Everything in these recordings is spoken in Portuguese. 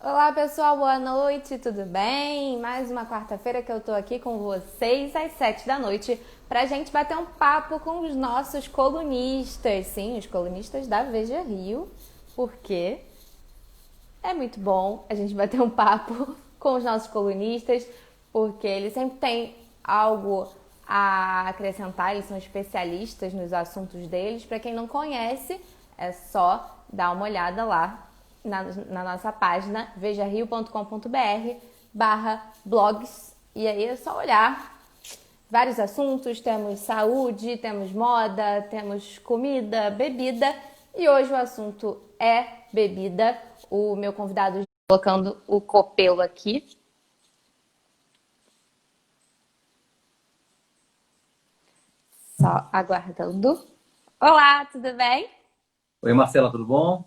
Olá pessoal, boa noite, tudo bem? Mais uma quarta-feira que eu tô aqui com vocês às 7 da noite pra gente bater um papo com os nossos colunistas, sim, os colunistas da Veja Rio, porque é muito bom a gente bater um papo com os nossos colunistas, porque eles sempre têm algo a acrescentar, eles são especialistas nos assuntos deles. Para quem não conhece, é só dar uma olhada lá na nossa página vejario.com.br/blogs e aí é só olhar vários assuntos, temos saúde, temos moda, temos comida, bebida e hoje o assunto é bebida. O meu convidado colocando o copelo aqui, só aguardando. Olá, tudo bem? Oi, Marcela, tudo bom?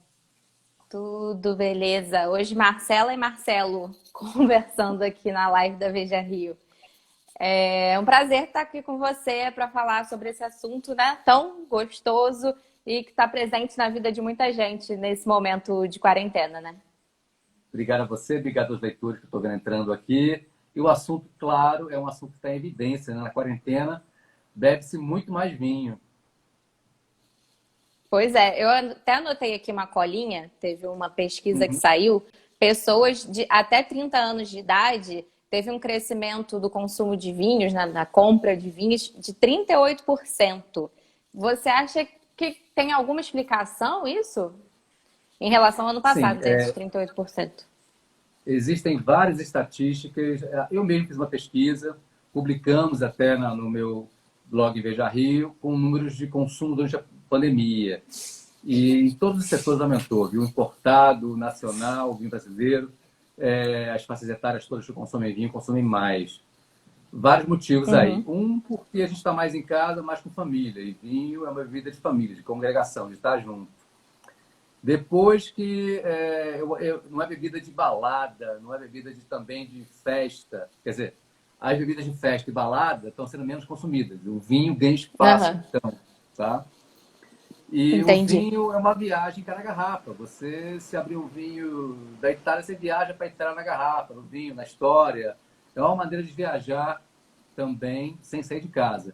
Tudo beleza. Hoje Marcela e Marcelo conversando aqui na live da Veja Rio. É um prazer estar aqui com você para falar sobre esse assunto, né, tão gostoso e que está presente na vida de muita gente nesse momento de quarentena, né? Obrigado a você, obrigado aos leitores que estou vendo entrando aqui. E o assunto, claro, é um assunto que está em evidência, né? Na quarentena, bebe-se muito mais vinho. Pois é, eu até anotei aqui uma colinha, teve uma pesquisa que Uhum. saiu, pessoas de até 30 anos de idade teve um crescimento do consumo de vinhos, na compra de vinhos, de 38%. Você acha que tem alguma explicação isso? Em relação ao ano Sim, passado, né, esses 38%? existem várias estatísticas. Eu mesmo fiz uma pesquisa, publicamos até no meu blog Veja Rio, com números de consumo durante a pandemia. E em todos os setores aumentou, viu? Importado, nacional, vinho brasileiro. As faixas etárias todas que consomem vinho consomem mais. Vários motivos aí. Uhum. Um, porque a gente está mais em casa, mais com família. E vinho é uma bebida de família, de congregação, de estar junto. Depois que não é bebida de balada, não é bebida também de festa. Quer dizer, as bebidas de festa e balada estão sendo menos consumidas. O vinho ganha espaço, Aham. então, tá? E o Entendi. vinho é uma viagem cada garrafa. Você, se abrir um vinho da Itália, você viaja para entrar na garrafa, no vinho, na história. É uma maneira de viajar também sem sair de casa.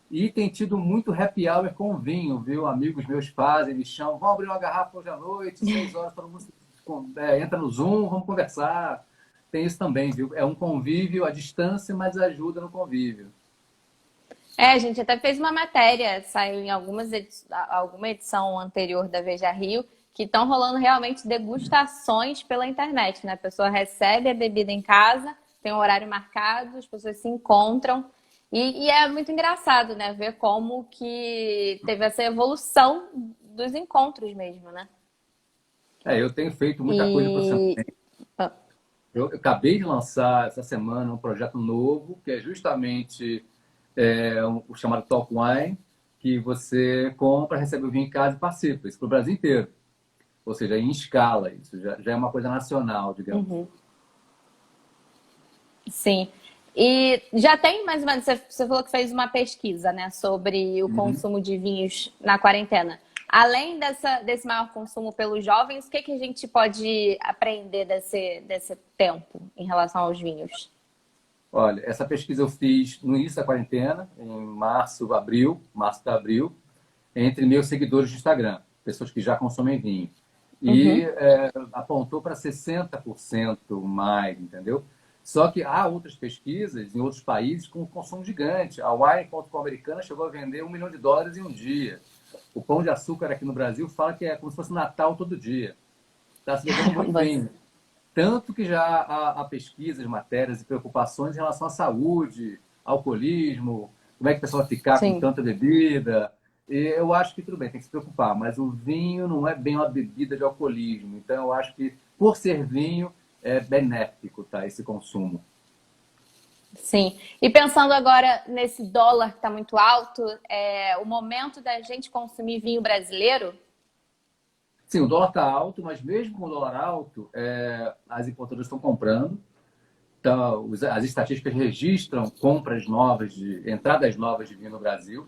E tem tido muito happy hour com vinho, viu? Amigos meus fazem, me chamam, vamos abrir uma garrafa hoje à noite, 6 horas, todo mundo entra no Zoom, vamos conversar. Tem isso também, viu? É um convívio à distância, mas ajuda no convívio. É, a gente até fez uma matéria, saiu em alguma edição anterior da Veja Rio, que estão rolando realmente degustações pela internet, né? A pessoa recebe a bebida em casa, tem um horário marcado, as pessoas se encontram. E é muito engraçado, né? Ver como que teve essa evolução dos encontros mesmo, né? Eu tenho feito muita coisa E. profissionalmente. Eu acabei de lançar essa semana um projeto novo, que é justamente o chamado Talk Wine, que você compra, recebe o vinho em casa e participa. Isso para o Brasil inteiro. Ou seja, em escala. Isso já é uma coisa nacional, digamos. Uhum. Sim. E já tem mais ou menos, você falou que fez uma pesquisa, né, sobre o Uhum. consumo de vinhos na quarentena. Além desse maior consumo pelos jovens, o que a gente pode aprender desse tempo em relação aos vinhos? Olha, essa pesquisa eu fiz no início da quarentena, em março para abril, entre meus seguidores do Instagram, pessoas que já consomem vinho. E Uhum. apontou para 60% mais, entendeu? Só que há outras pesquisas em outros países com consumo gigante. A Wine.com americana chegou a vender US$ 1 milhão em um dia. O Pão de Açúcar aqui no Brasil fala que é como se fosse Natal todo dia. Está se bebendo muito Caramba. vinho. Tanto que já há pesquisas, matérias e preocupações em relação à saúde, alcoolismo, como é que o pessoal vai ficar com Sim. tanta bebida. E eu acho que tudo bem, tem que se preocupar, mas o vinho não é bem uma bebida de alcoolismo. Então eu acho que, por ser vinho, é benéfico, tá, esse consumo. Sim. E pensando agora nesse dólar que está muito alto, é o momento da gente consumir vinho brasileiro? Sim, o dólar está alto, mas mesmo com o dólar alto, as importadoras estão comprando. Então, as estatísticas registram compras novas, entradas novas de vinho no Brasil.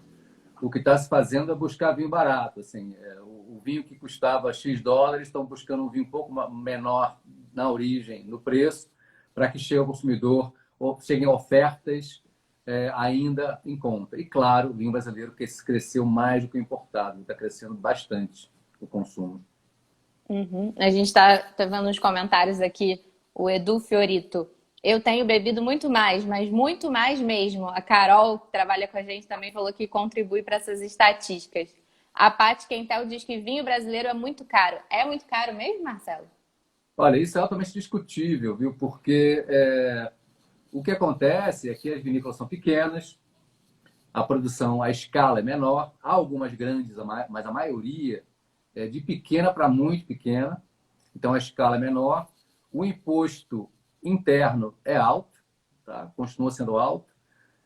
O que está se fazendo é buscar vinho barato. Assim, o vinho que custava X dólares estão buscando um vinho um pouco menor, na origem, no preço, para que chegue ao consumidor, ou cheguem ofertas ainda em conta. E, claro, o vinho brasileiro que cresceu mais do que o importado, está crescendo bastante o consumo. Uhum. A gente tá vendo nos comentários aqui o Edu Fiorito. Eu tenho bebido muito mais, mas muito mais mesmo. A Carol, que trabalha com a gente, também falou que contribui para essas estatísticas. A Paty Quentel diz que vinho brasileiro é muito caro. É muito caro mesmo, Marcelo? Olha, isso é altamente discutível, viu? Porque o que acontece é que as vinícolas são pequenas, a produção, a escala é menor, há algumas grandes, mas a maioria é de pequena para muito pequena, então a escala é menor, o imposto interno é alto, tá? Continua sendo alto,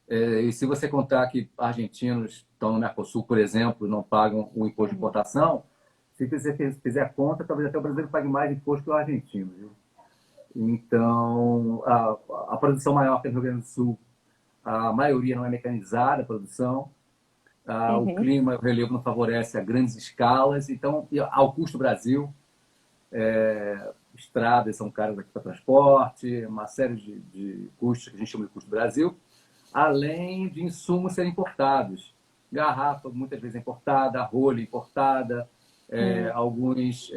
e se você contar que argentinos estão no Mercosul, por exemplo, não pagam o imposto de importação, se você fizer a conta, talvez até o brasileiro pague mais imposto que o argentino. Viu? Então, a produção maior que é no Rio Grande do Sul, a maioria não é mecanizada, a produção, o Uhum. clima, o relevo não favorece a grandes escalas, então, ao custo Brasil, estradas são caras aqui para transporte, uma série de custos que a gente chama de custo Brasil, além de insumos serem importados. Garrafa, muitas vezes, é importada, rolha importada, alguns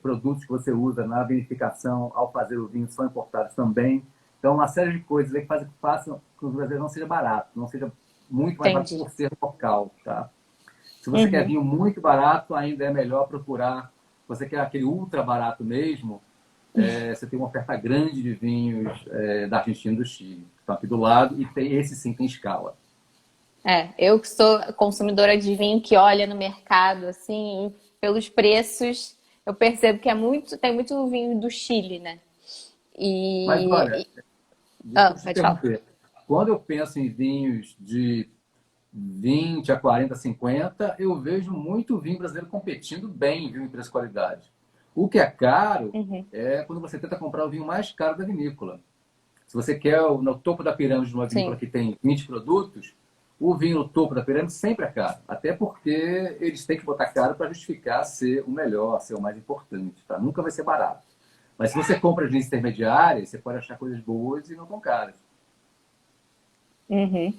produtos que você usa na vinificação ao fazer o vinho são importados também. Então, uma série de coisas aí que façam que o brasileiro não seja barato, não seja muito mais barato Entendi. por ser local. Tá? Se você quer Uhum. vinho muito barato, ainda é melhor procurar. Se você quer aquele ultra barato mesmo, você tem uma oferta grande de vinhos da Argentina e do Chile, que estão aqui do lado, e esse sim tem escala. Eu que sou consumidora de vinho que olha no mercado, assim, pelos preços, eu percebo que tem muito vinho do Chile, né? Mas olha, desculpa te Pode falar. interromper. Quando eu penso em vinhos de 20 a 40, 50, eu vejo muito vinho brasileiro competindo bem, viu, em preço e qualidade. O que é caro Uhum. é quando você tenta comprar o vinho mais caro da vinícola. Se você quer no topo da pirâmide de uma vinícola Sim, que tem 20 produtos, o vinho no topo da pirâmide sempre é caro. Até porque eles têm que botar caro para justificar ser o melhor, ser o mais importante. Tá? Nunca vai ser barato. Mas se você compra as linhas intermediárias, você pode achar coisas boas e não tão caras. uhum.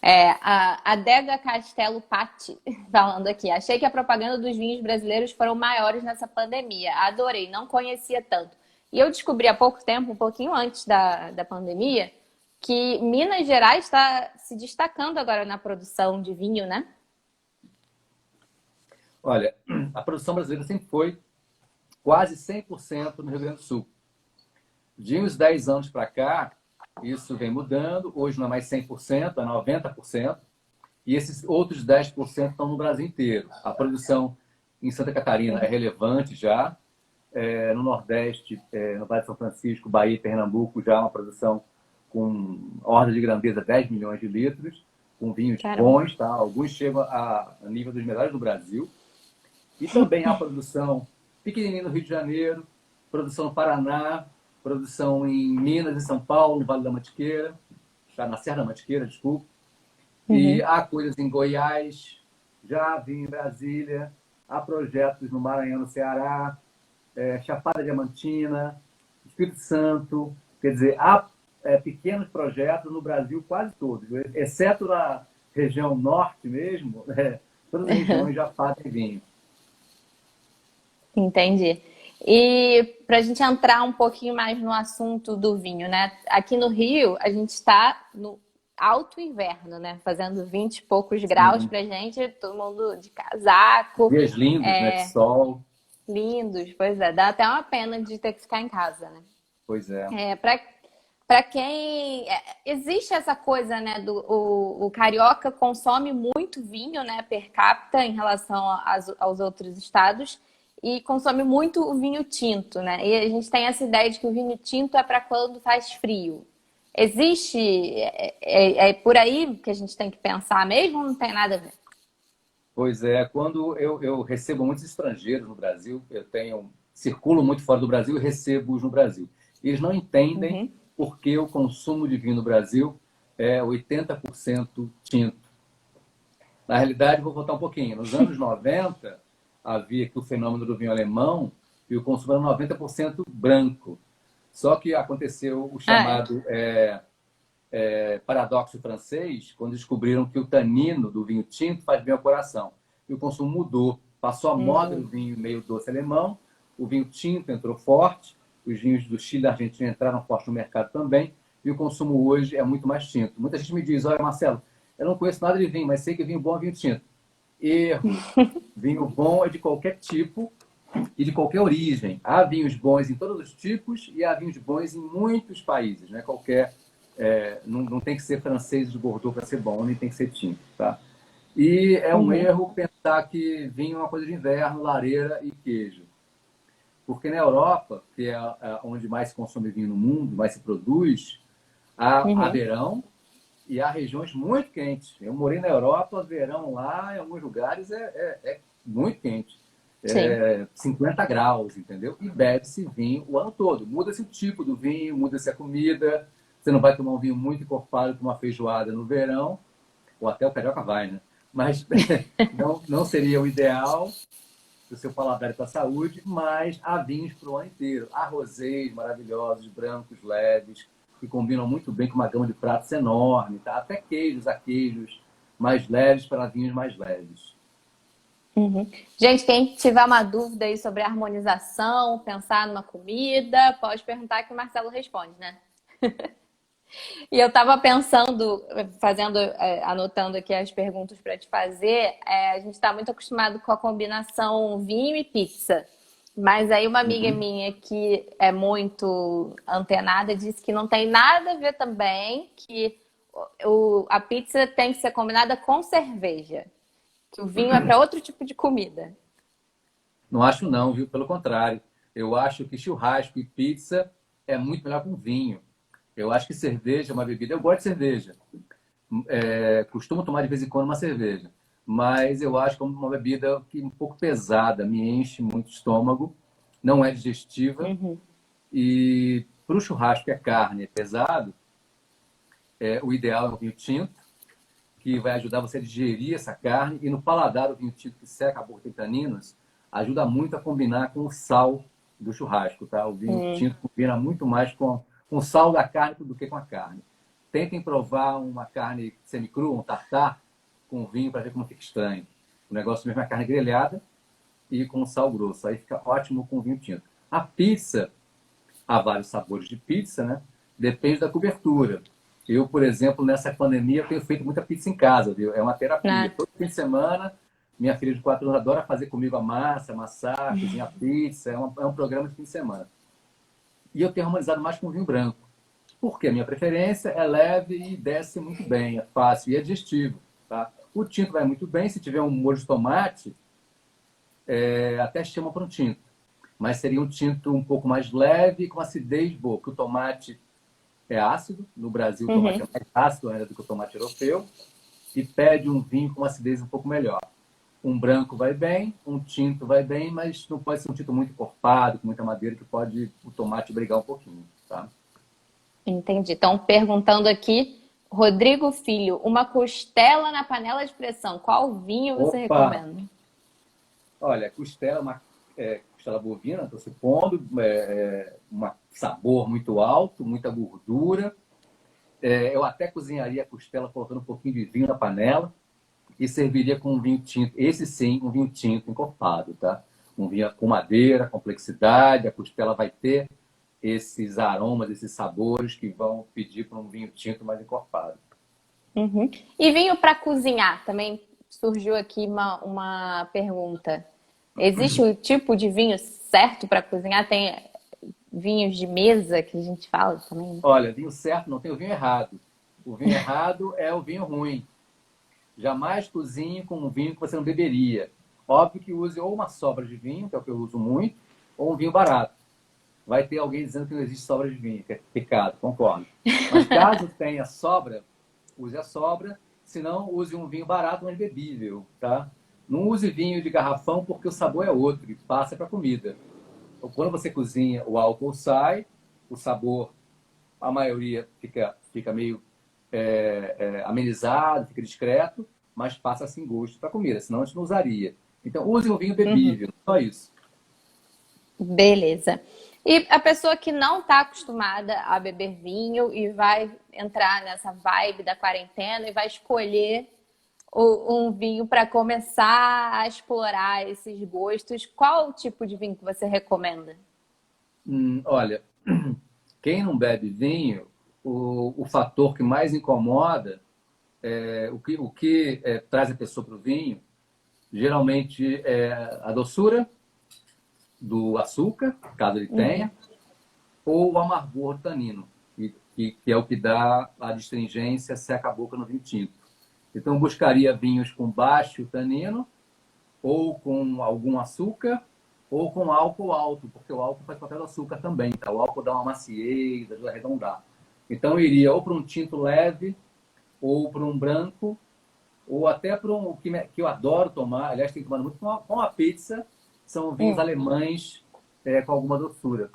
A Adega Castelo Patti falando aqui. Achei que a propaganda dos vinhos brasileiros foram maiores nessa pandemia. Adorei, não conhecia tanto. E eu descobri há pouco tempo, um pouquinho antes da pandemia, que Minas Gerais está se destacando agora na produção de vinho, né? Olha, a produção brasileira sempre foi quase 100% no Rio Grande do Sul. De uns 10 anos para cá, isso vem mudando. Hoje não é mais 100%, é 90%. E esses outros 10% estão no Brasil inteiro. A produção em Santa Catarina é relevante já. No Nordeste, no Vale de São Francisco, Bahia e Pernambuco, já uma produção com ordem de grandeza 10 milhões de litros, com vinhos Caramba. bons, tá? Alguns chegam a nível dos melhores do Brasil. E também há produção pequenininha no Rio de Janeiro, produção no Paraná, produção em Minas e São Paulo, no Vale da Mantiqueira, tá? Na Serra da Mantiqueira, desculpa. E Uhum. há coisas em Goiás, já vi em Brasília, há projetos no Maranhão, no Ceará, Chapada Diamantina, Espírito Santo. Quer dizer, há pequenos projetos no Brasil quase todos, exceto na região norte mesmo, todas as regiões já fazem vinho. Entendi. E para a gente entrar um pouquinho mais no assunto do vinho, né? Aqui no Rio, a gente está no alto inverno, né? Fazendo 20 e poucos graus Sim. pra gente, todo mundo de casaco, Dias lindos, né, de sol. lindos. Pois é, dá até uma pena de ter que ficar em casa, né? Pois é. Para quem existe essa coisa, né, o carioca consome muito vinho, né, per capita em relação aos outros estados e consome muito o vinho tinto, né? E a gente tem essa ideia de que o vinho tinto é para quando faz frio. Existe é por aí que a gente tem que pensar mesmo, ou não tem nada a ver? Pois é, quando eu recebo muitos estrangeiros no Brasil, circulo muito fora do Brasil e recebo-os no Brasil. Eles não entendem Uhum. por que o consumo de vinho no Brasil é 80% tinto. Na realidade, vou voltar um pouquinho. Nos anos 90, havia aqui o fenômeno do vinho alemão e o consumo era 90% branco. Só que aconteceu o Ah, chamado paradoxo francês, quando descobriram que o tanino do vinho tinto faz bem ao coração. E o consumo mudou. Passou a moda do vinho meio doce alemão, o vinho tinto entrou forte, os vinhos do Chile e da Argentina entraram forte no mercado também, e o consumo hoje é muito mais tinto. Muita gente me diz, olha, Marcelo, eu não conheço nada de vinho, mas sei que vinho bom é vinho tinto. Erro. Vinho bom é de qualquer tipo e de qualquer origem. Há vinhos bons em todos os tipos e há vinhos bons em muitos países, né? Não tem que ser francês de Bordeaux para ser bom, nem tem que ser tinto, tá? E é um uhum, erro pensar que vinho é uma coisa de inverno, lareira e queijo. Porque na Europa, que é onde mais se consome vinho no mundo, mais se produz, há uhum. verão e há regiões muito quentes. Eu morei na Europa, verão lá, em alguns lugares é muito quente. Sim. 50 graus, entendeu? E bebe-se vinho o ano todo. Muda-se o tipo do vinho, muda-se a comida. Você não vai tomar um vinho muito encorpado com uma feijoada no verão, ou até o carioca vai, né? Mas não seria o ideal para o seu paladar e para a saúde, mas há vinhos para o ano inteiro. Há rosés maravilhosos, brancos, leves, que combinam muito bem com uma gama de pratos enorme, tá? Até queijos, há queijos mais leves para vinhos mais leves. Uhum. Gente, quem tiver uma dúvida aí sobre harmonização, pensar numa comida, pode perguntar que o Marcelo responde, né? E eu tava pensando, anotando aqui as perguntas para te fazer. A gente está muito acostumado com a combinação vinho e pizza. Mas aí uma amiga Uhum. minha que é muito antenada disse que não tem nada a ver também, que a pizza tem que ser combinada com cerveja, que o vinho é para outro tipo de comida. Não acho não, viu? Pelo contrário. Eu acho que churrasco e pizza é muito melhor com vinho. Eu acho que cerveja é uma bebida. Eu gosto de cerveja. Costumo tomar de vez em quando uma cerveja. Mas eu acho que é uma bebida que é um pouco pesada, me enche muito o estômago, não é digestiva. Uhum, E para o churrasco, que é carne, é pesado, o ideal é o vinho tinto, que vai ajudar você a digerir essa carne. E no paladar, o vinho tinto que seca a boca, tem taninos, ajuda muito a combinar com o sal do churrasco, tá? O vinho uhum, tinto combina muito mais com o sal da carne do que com a carne. Tentem provar uma carne semicrua, um tartar, com vinho para ver como fica estranho. O negócio mesmo é a carne grelhada e com sal grosso. Aí fica ótimo com vinho tinto. A pizza, há vários sabores de pizza, né? Depende da cobertura. Eu, por exemplo, nessa pandemia, tenho feito muita pizza em casa, viu? É uma terapia. né? Todo fim de semana, minha filha de 4 anos adora fazer comigo a massa, amassar, cozinhar pizza. É um programa de fim de semana. E eu tenho harmonizado mais com vinho branco. Porque a minha preferência é leve e desce muito bem, é fácil e é digestivo. Tá? O tinto vai muito bem, se tiver um molho de tomate, até chama para um tinto. Mas seria um tinto um pouco mais leve, com acidez boa, porque o tomate é ácido. No Brasil, o tomate Uhum. é mais ácido ainda do que o tomate europeu. E pede um vinho com uma acidez um pouco melhor. Um branco vai bem, um tinto vai bem, mas não pode ser um tinto muito encorpado, com muita madeira, que pode o tomate brigar um pouquinho. Tá? Entendi. Então, perguntando aqui, Rodrigo Filho, uma costela na panela de pressão, qual vinho você Opa! recomenda? Olha, costela, costela bovina, estou supondo, um sabor muito alto, muita gordura. Eu até cozinharia a costela colocando um pouquinho de vinho na panela e serviria com um vinho tinto. Esse sim, um vinho tinto encorpado, tá? Um vinho com madeira, complexidade, a costela vai ter esses aromas, esses sabores que vão pedir para um vinho tinto mais encorpado. Uhum. E vinho para cozinhar? Também surgiu aqui uma pergunta. Existe um tipo de vinho certo para cozinhar? Tem vinhos de mesa que a gente fala também, né? Olha, vinho certo não tem o vinho errado. O vinho errado é o vinho ruim. Jamais cozinhe com um vinho que você não beberia. Óbvio que use ou uma sobra de vinho, que é o que eu uso muito, ou um vinho barato. Vai ter alguém dizendo que não existe sobra de vinho, que é pecado, concordo. Mas caso tenha sobra, use a sobra, se não, use um vinho barato, mas bebível, tá? Não use vinho de garrafão porque o sabor é outro e passa para a comida. Então, quando você cozinha, o álcool sai, o sabor, a maioria fica meio amenizado, fica discreto, mas passa sem gosto para a comida, senão a gente não usaria. Então, use um vinho Uhum. bebível, só isso. Beleza. E a pessoa que não está acostumada a beber vinho e vai entrar nessa vibe da quarentena e vai escolher um vinho para começar a explorar esses gostos, qual o tipo de vinho que você recomenda? Olha, quem não bebe vinho, o fator que mais incomoda, o que traz a pessoa para o vinho, geralmente é a doçura do açúcar, caso ele Uhum, tenha, ou o amargor tanino, que é o que dá a astringência, seca a boca no vinho tinto. Então, eu buscaria vinhos com baixo tanino, ou com algum açúcar, ou com álcool alto, porque o álcool faz papel do açúcar também, tá? O álcool dá uma maciez, ajuda a arredondar. Então, eu iria ou para um tinto leve, ou para um branco, ou até para um que eu adoro tomar, aliás, tem tomado muito com a pizza, são vinhos uhum. alemães com alguma doçura.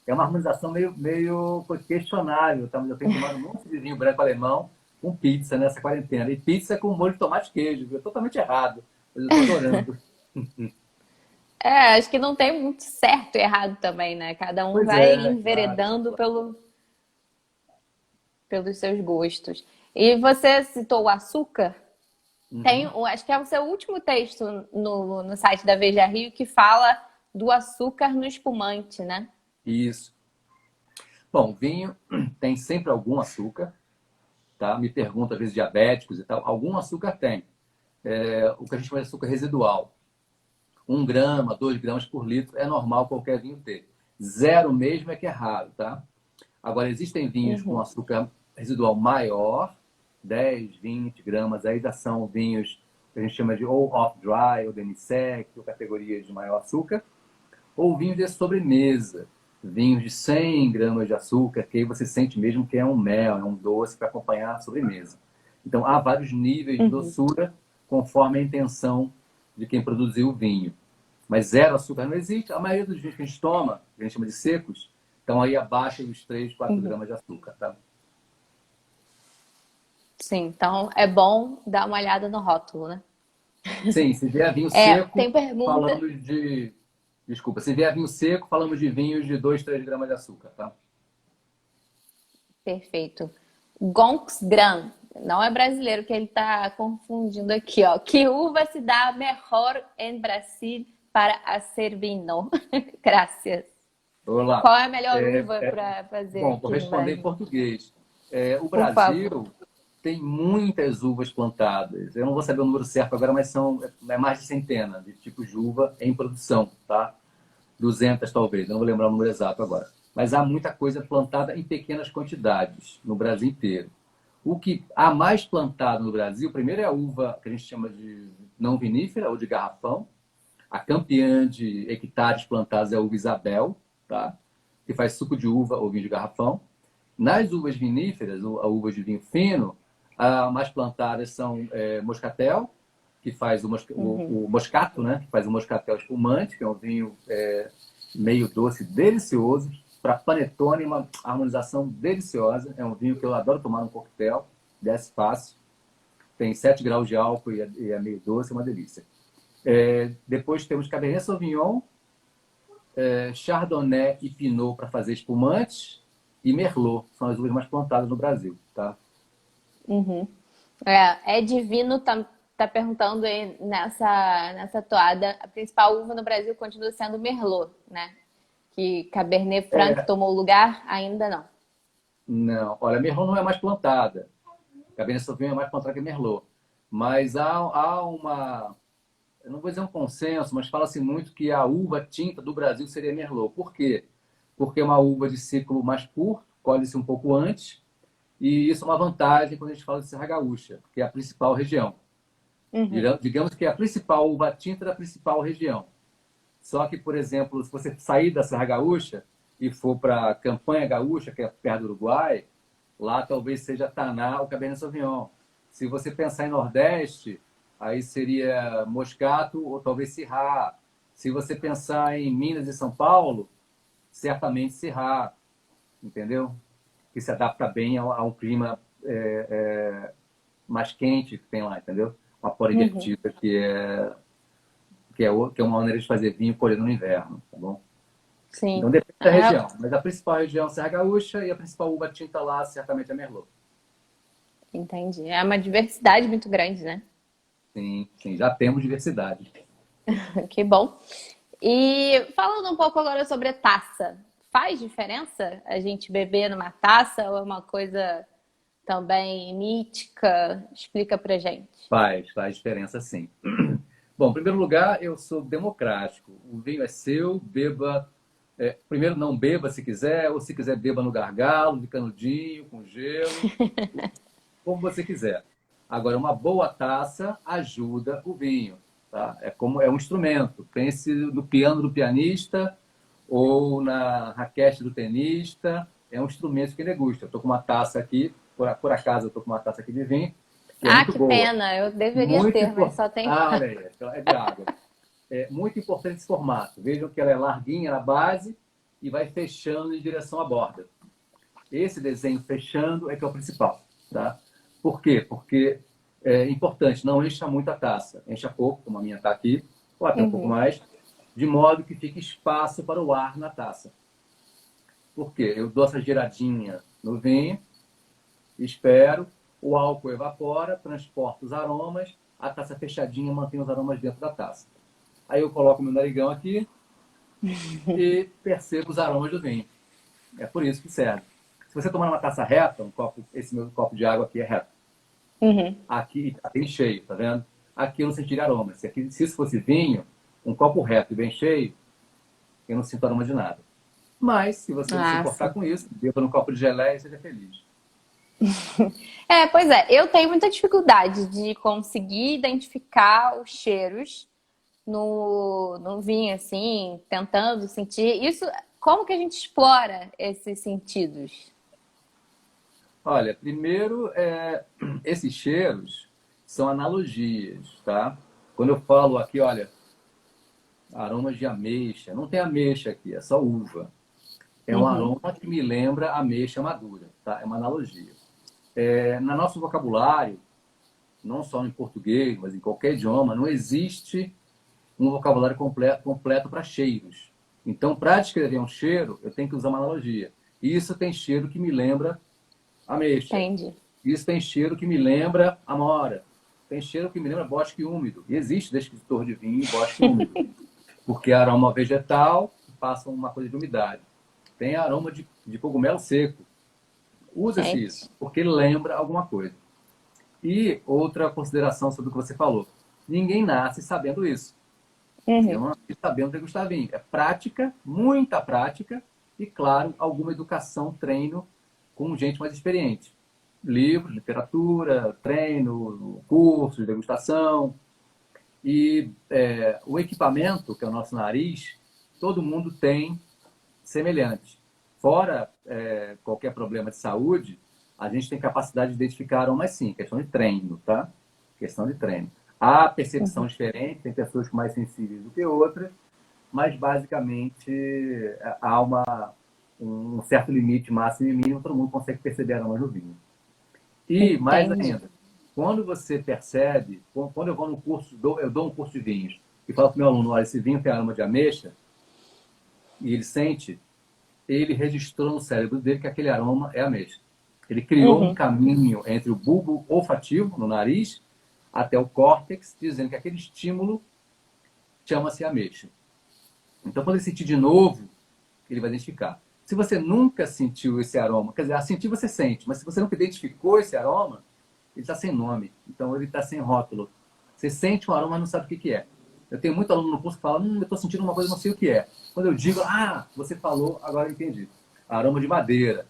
É uma harmonização meio questionável, tá? Mas eu tenho tomado um monte de vinho branco alemão com pizza nessa quarentena. E pizza com molho de tomate e queijo, viu? Totalmente errado. Mas eu estou adorando. É, acho que não tem muito certo e errado também, né? Cada um Pois vai é, claro. enveredando pelos seus gostos. E você citou o açúcar? Tem, Uhum. acho que é o seu último texto no site da Veja Rio que fala do açúcar no espumante, né? Isso. Bom, vinho tem sempre algum açúcar, tá? Me pergunta, às vezes, diabéticos e tal. Algum açúcar tem. O que a gente chama de açúcar residual. 1 grama, 2 gramas por litro é normal qualquer vinho ter. Zero mesmo é que é raro, tá? Agora, existem vinhos com Uhum, açúcar residual maior, 10, 20 gramas, aí já são vinhos que a gente chama de ou off-dry, ou demi-sec, ou categorias de maior açúcar, ou vinhos de sobremesa, vinhos de 100 gramas de açúcar, que aí você sente mesmo que é um mel, é um doce para acompanhar a sobremesa. Então, há vários níveis de uhum, doçura conforme a intenção de quem produziu o vinho. Mas zero açúcar não existe. A maioria dos vinhos que a gente toma, que a gente chama de secos, estão aí abaixo dos 3, 4 uhum. gramas de açúcar, tá? Sim, então é bom dar uma olhada no rótulo, né? Sim, se vier vinho É, seco, tem pergunta. falamos de. Desculpa, se vier vinho seco, falamos de vinhos de 2, 3 gramas de açúcar, tá? Perfeito. Gonx Gran. Não é brasileiro que ele está confundindo aqui, ó. Que uva se dá melhor em Brasil para hacer vinho? Graças. Vamos lá. Qual é a melhor uva para fazer Bom, vou aqui no responder em Brasil? português. O Por favor. Brasil tem muitas uvas plantadas. Eu não vou saber o número certo agora, mas são mais de centena de tipos de uva em produção, tá? 200 talvez, eu não vou lembrar o número exato agora. Mas há muita coisa plantada em pequenas quantidades no Brasil inteiro. O que há mais plantado no Brasil, primeiro é a uva que a gente chama de não vinífera ou de garrafão. A campeã de hectares plantados é a uva Isabel, tá? Que faz suco de uva ou vinho de garrafão. Nas uvas viníferas, a uvas de vinho fino, as mais plantadas são moscatel, que faz Uhum, o moscato, né? Que faz o moscatel espumante, que é um vinho meio doce, delicioso. Para panetone, uma harmonização deliciosa. É um vinho que eu adoro tomar no coquetel, desce fácil. Tem 7 graus de álcool e é meio doce, é uma delícia. Depois temos Cabernet Sauvignon, Chardonnay e Pinot para fazer espumantes e Merlot, são as uvas mais plantadas no Brasil, tá? uhum. É divino, tá perguntando aí nessa toada. A principal uva no Brasil continua sendo o Merlot, né? Que Cabernet Franc tomou o lugar? Ainda não. Não, olha, Merlot não é mais plantada. Cabernet Sauvignon é mais plantada que Merlot. Mas há uma, eu não vou dizer um consenso, mas fala-se muito que a uva tinta do Brasil seria Merlot. Por quê? Porque é uma uva de ciclo mais curto, colhe-se um pouco antes, e isso é uma vantagem quando a gente fala de Serra Gaúcha, que é a principal região. Uhum, Digamos que é a principal uva tinta da principal região. Só que, por exemplo, se você sair da Serra Gaúcha e for para a Campanha Gaúcha, que é perto do Uruguai, lá talvez seja Taná ou Cabernet Sauvignon. Se você pensar em Nordeste, aí seria Moscato ou talvez Syrah. Se você pensar em Minas e São Paulo, certamente Syrah, entendeu? Que se adapta bem a um clima mais quente que tem lá, entendeu? Uma pó uhum. invertida que é uma maneira de fazer vinho colhendo no inverno, tá bom? Sim. Então depende da É, região. Mas a principal região é a Serra Gaúcha e a principal uva tinta lá certamente é Merlot. entendi. É uma diversidade muito grande, né? Sim, sim, já temos diversidade. Que bom. E falando um pouco agora sobre a taça, faz diferença a gente beber numa taça ou é uma coisa também mítica? Explica pra gente. Faz diferença sim. Bom, em primeiro lugar, eu sou democrático. O vinho é seu, beba. Primeiro, não beba se quiser, ou se quiser, beba no gargalo, de canudinho, com gelo, como você quiser. Agora, uma boa taça ajuda o vinho, tá? É um instrumento. Pense no piano do pianista ou na raquete do tenista. É um instrumento que ele gusta. Eu estou com uma taça aqui, por acaso eu estou com uma taça aqui de vinho, que é Ah, muito que boa. pena, eu deveria Muito ter, mas importante. só tem. Ah, olha aí, é de água. É muito importante esse formato. Vejam que ela é larguinha na base e vai fechando em direção à borda. Esse desenho fechando é que é o principal, tá? Por quê? Porque é importante, não encha muito a taça. Encha pouco, como a minha está aqui, ou até um pouco Uhum. mais, de modo que fique espaço para o ar na taça. Por quê? Eu dou essa giradinha no vinho, espero, o álcool evapora, transporta os aromas, a taça fechadinha mantém os aromas dentro da taça. Aí eu coloco meu narigão aqui e percebo os aromas do vinho. É por isso que serve. Se você tomar uma taça reta, esse meu copo de água aqui é reto. Uhum. Aqui está bem cheio, tá vendo? Aqui eu não sentiria aroma. Se isso fosse vinho, um copo reto e bem cheio, eu não sinto aroma de nada. Mas, se você não se Ah, importar sim. com isso, beba num copo de geleia e seja feliz. É, pois é, eu tenho muita dificuldade de conseguir identificar os cheiros no vinho, assim, tentando sentir. Isso, como que a gente explora esses sentidos? Olha, primeiro, esses cheiros são analogias, tá? Quando eu falo aqui, olha, aromas de ameixa, não tem ameixa aqui, é só uva. É um Uhum. aroma que me lembra ameixa madura, tá? É uma analogia. No nosso vocabulário, não só em português, mas em qualquer idioma, não existe um vocabulário completo para cheiros. Então, para descrever um cheiro, eu tenho que usar uma analogia. Isso tem cheiro que me lembra ameixa. Entendi. Isso tem cheiro que me lembra amora. Tem cheiro que me lembra bosque úmido. E existe descritor de vinho em bosque úmido. Porque é aroma vegetal passa uma coisa de umidade. Tem aroma de cogumelo seco. Usa-se isso, Gente, porque lembra alguma coisa. E outra consideração sobre o que você falou. Ninguém nasce sabendo isso. Eu uhum. não nasci sabendo degustar vinho. É prática, muita prática e, claro, alguma educação, treino com gente mais experiente. Livros, literatura, treino, cursos de degustação. E o equipamento, que é o nosso nariz, todo mundo tem semelhante. Fora qualquer problema de saúde, a gente tem capacidade de identificar aromas sim, questão de treino, tá? Questão de treino. Há percepção diferente, tem pessoas mais sensíveis do que outras, mas basicamente há um certo limite máximo e mínimo, todo mundo consegue perceber aromas no vinho. E mais Entendi. ainda, quando você percebe, quando eu vou no curso, eu dou um curso de vinhos e falo para o meu aluno, olha, esse vinho tem aroma de ameixa, e ele sente, ele registrou no cérebro dele que aquele aroma é ameixa. Ele criou um Uhum. caminho entre o bulbo olfativo, no nariz, até o córtex, dizendo que aquele estímulo chama-se ameixa. Então, quando ele sentir de novo, ele vai identificar. Se você nunca sentiu esse aroma, quer dizer, sentir você sente, mas se você nunca identificou esse aroma, ele está sem nome, então ele está sem rótulo. Você sente um aroma, mas não sabe o que é. Eu tenho muito aluno no curso que fala, eu estou sentindo uma coisa, não sei o que é. Quando eu digo, você falou, agora eu entendi. Aroma de madeira.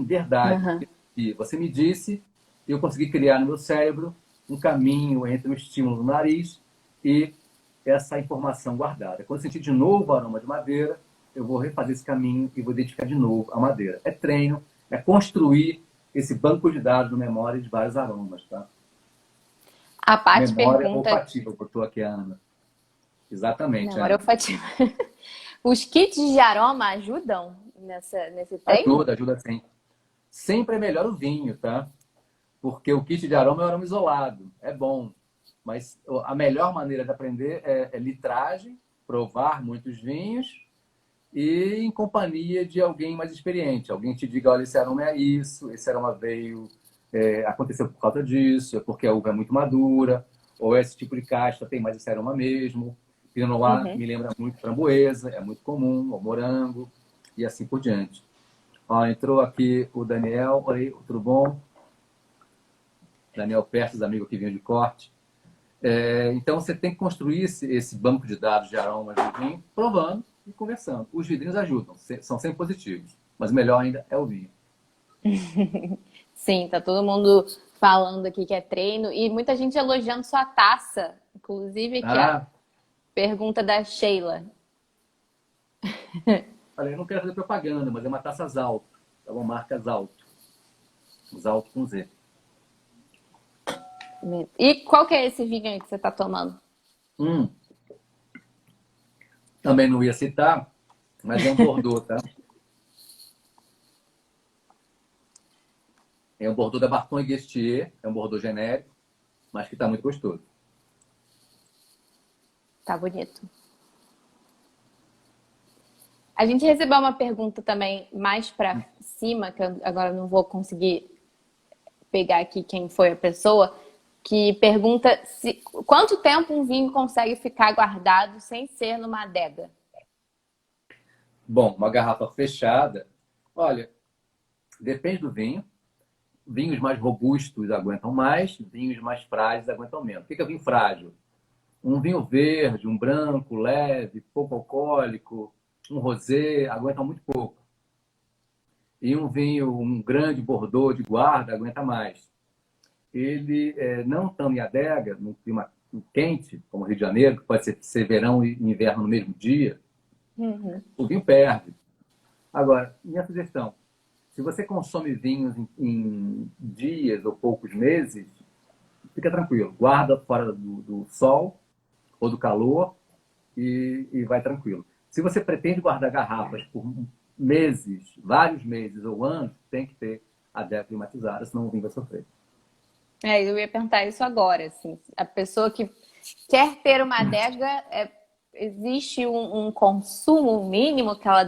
Verdade. Uhum. E você me disse, eu consegui criar no meu cérebro um caminho entre o estímulo do nariz e essa informação guardada. Quando eu sentir de novo o aroma de madeira, eu vou refazer esse caminho e vou identificar de novo a madeira. É treino, é construir esse banco de dados de memória de vários aromas, tá? A Paty Memória pergunta, olfativa, botou aqui a Ana. Exatamente, memória Ana. olfativa. Os kits de aroma ajudam nesse treino? Ajuda sim. Sempre é melhor o vinho, tá? Porque o kit de aroma é um aroma isolado, é bom. Mas a melhor maneira de aprender é litragem, provar muitos vinhos e em companhia de alguém mais experiente. Alguém te diga, olha, esse aroma é isso, esse aroma veio, aconteceu por causa disso, é porque a uva é muito madura, ou esse tipo de casta tem mais esse aroma mesmo. Pinot Noir Uhum. me lembra muito framboesa, é muito comum, ou morango, e assim por diante. Ó, entrou aqui o Daniel. Oi, tudo bom? Daniel Pertes, amigo que vinha de corte. Então, você tem que construir esse banco de dados de aromas do vinho, provando e conversando. Os vidrinhos ajudam, são sempre positivos. Mas o melhor ainda é o vinho. Sim, tá todo mundo falando aqui que é treino e muita gente elogiando sua taça. Inclusive aqui a Ah, pergunta da Sheila. olha, eu não quero fazer propaganda, mas é uma taça Zalto. É uma marca Zalto. Zalto com Z. E qual que é esse vinho aí que você tá tomando? Hum, também não ia citar, mas é um Bordeaux, tá? É um Bordeaux da Barton Guestier, é um Bordeaux genérico, mas que está muito gostoso. Tá bonito. A gente recebeu uma pergunta também mais pra cima, que eu agora não vou conseguir pegar aqui quem foi a pessoa, que pergunta quanto tempo um vinho consegue ficar guardado sem ser numa adega? Bom, uma garrafa fechada, olha, depende do vinho. Vinhos mais robustos aguentam mais, vinhos mais frágeis aguentam menos. O que é vinho frágil? Um vinho verde, um branco, leve, pouco alcoólico, um rosé, aguentam muito pouco. E um vinho, um grande Bordeaux de guarda, aguenta mais. Ele, não estando em adega, num clima quente, como o Rio de Janeiro, que pode ser verão e inverno no mesmo dia, Uhum. o vinho perde. Agora, minha sugestão, se você consome vinhos em dias ou poucos meses, fica tranquilo. Guarda fora do sol ou do calor e vai tranquilo. Se você pretende guardar garrafas por meses, vários meses ou anos, tem que ter a adega climatizada, senão o vinho vai sofrer. Eu ia perguntar isso agora, assim, a pessoa que quer ter uma adega, existe um consumo mínimo que ela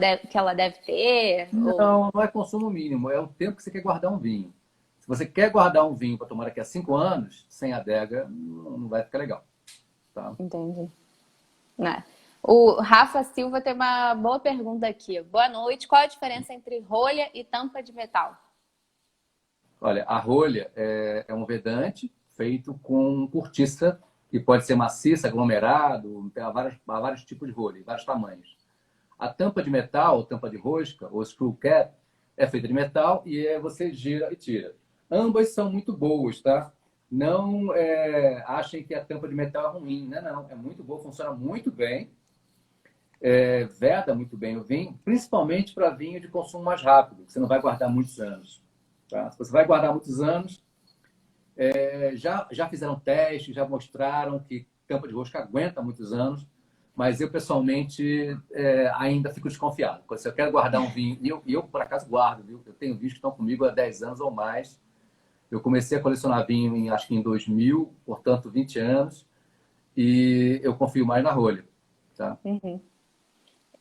deve ter? Ou... Não, não é consumo mínimo, é o tempo que você quer guardar um vinho. Se você quer guardar um vinho para tomar daqui a 5 anos, sem adega, não vai ficar legal. Tá? Entendi. Né? O Rafa Silva tem uma boa pergunta aqui. Boa noite. Qual a diferença entre rolha e tampa de metal? Olha, a rolha é um vedante feito com cortiça, que pode ser maciça, aglomerado, há vários tipos de rolha, vários tamanhos. A tampa de metal, tampa de rosca, ou screw cap, é feita de metal e você gira e tira. Ambas são muito boas, tá? Não achem que a tampa de metal é ruim, né? Não, é muito boa, funciona muito bem, veda muito bem o vinho, principalmente para vinho de consumo mais rápido, que você não vai guardar muitos anos. Tá? Se você vai guardar muitos anos, já fizeram testes, já mostraram que tampa de rosca aguenta muitos anos, mas eu pessoalmente ainda fico desconfiado. Se eu quero guardar um vinho, e eu por acaso guardo, viu? Eu tenho vinhos que estão comigo há 10 anos ou mais. Eu comecei a colecionar vinho acho que em 2000, portanto 20 anos, e eu confio mais na rolha. Tá? Uhum.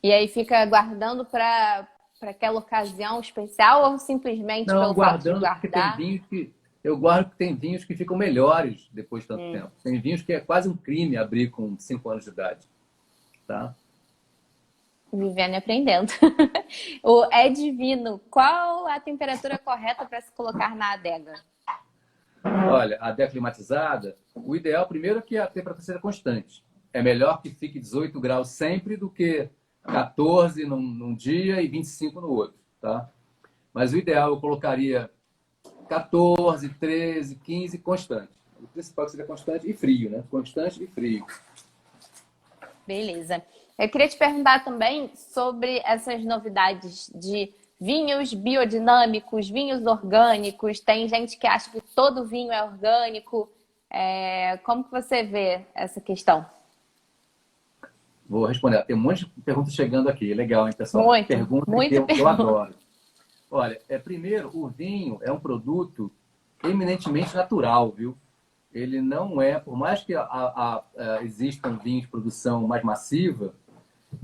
E aí fica guardando para aquela ocasião especial ou simplesmente Não, pelo fato de guardando, porque tem guardar? vinhos que. Eu guardo porque tem vinhos que ficam melhores depois de tanto tempo. Tem vinhos que é quase um crime abrir com 5 anos de idade. Tá? Vivendo e aprendendo. O é divino. Qual a temperatura correta para se colocar na adega? Olha, a declimatizada, o ideal primeiro é que a temperatura seja constante. É melhor que fique 18 graus sempre do que 14 num dia e 25 no outro, tá? Mas o ideal eu colocaria 14, 13, 15 constante. O principal é que seja constante e frio, né? Constante e frio. Beleza. Eu queria te perguntar também sobre essas novidades de vinhos biodinâmicos, vinhos orgânicos. Tem gente que acha que todo vinho é orgânico. Como que você vê essa questão? Vou responder. Tem um monte de perguntas chegando aqui. Legal, hein, pessoal? Muito, Pergunta que muita eu pergunta. adoro. Olha, primeiro, o vinho é um produto eminentemente natural, viu? Ele não é, por mais que existam vinhos de produção mais massiva,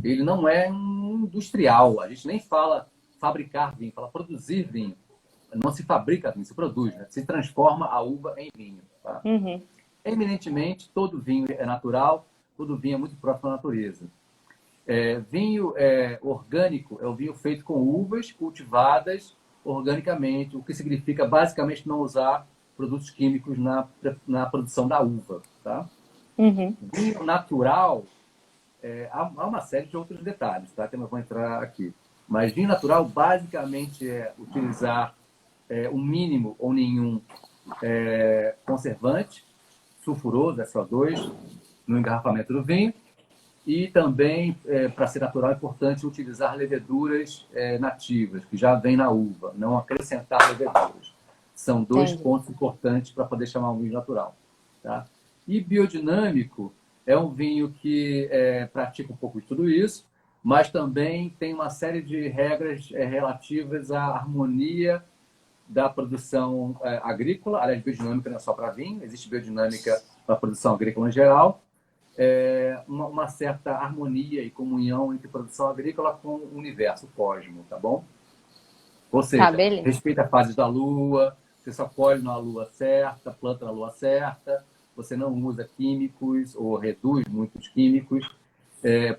ele não é um industrial. A gente nem fala fabricar vinho, fala produzir vinho. Não se fabrica vinho, se produz, né? Se transforma a uva em vinho. Tá? Uhum. Eminentemente, todo vinho é natural, todo vinho é muito próximo da natureza. Vinho orgânico é o vinho feito com uvas cultivadas organicamente, o que significa basicamente não usar produtos químicos na produção da uva. Tá? Uhum. Vinho natural, há uma série de outros detalhes, tá? Que eu não vou entrar aqui. Mas vinho natural basicamente é utilizar o mínimo ou nenhum conservante, sulfuroso, SO2, no engarrafamento do vinho. E também, para ser natural, é importante utilizar leveduras nativas, que já vêm na uva, não acrescentar leveduras. São dois Entendi. pontos importantes para poder chamar um vinho natural. Tá? E biodinâmico é um vinho que pratica um pouco de tudo isso, mas também tem uma série de regras relativas à harmonia da produção agrícola. Aliás, biodinâmica não é só para vinho, existe biodinâmica para a produção agrícola em geral. Uma certa harmonia e comunhão entre produção agrícola com o universo, o cosmo, tá bom? Ou Tá, seja, beleza. respeita as fases da lua, você só colhe na lua certa, planta na lua certa, você não usa químicos ou reduz muitos químicos.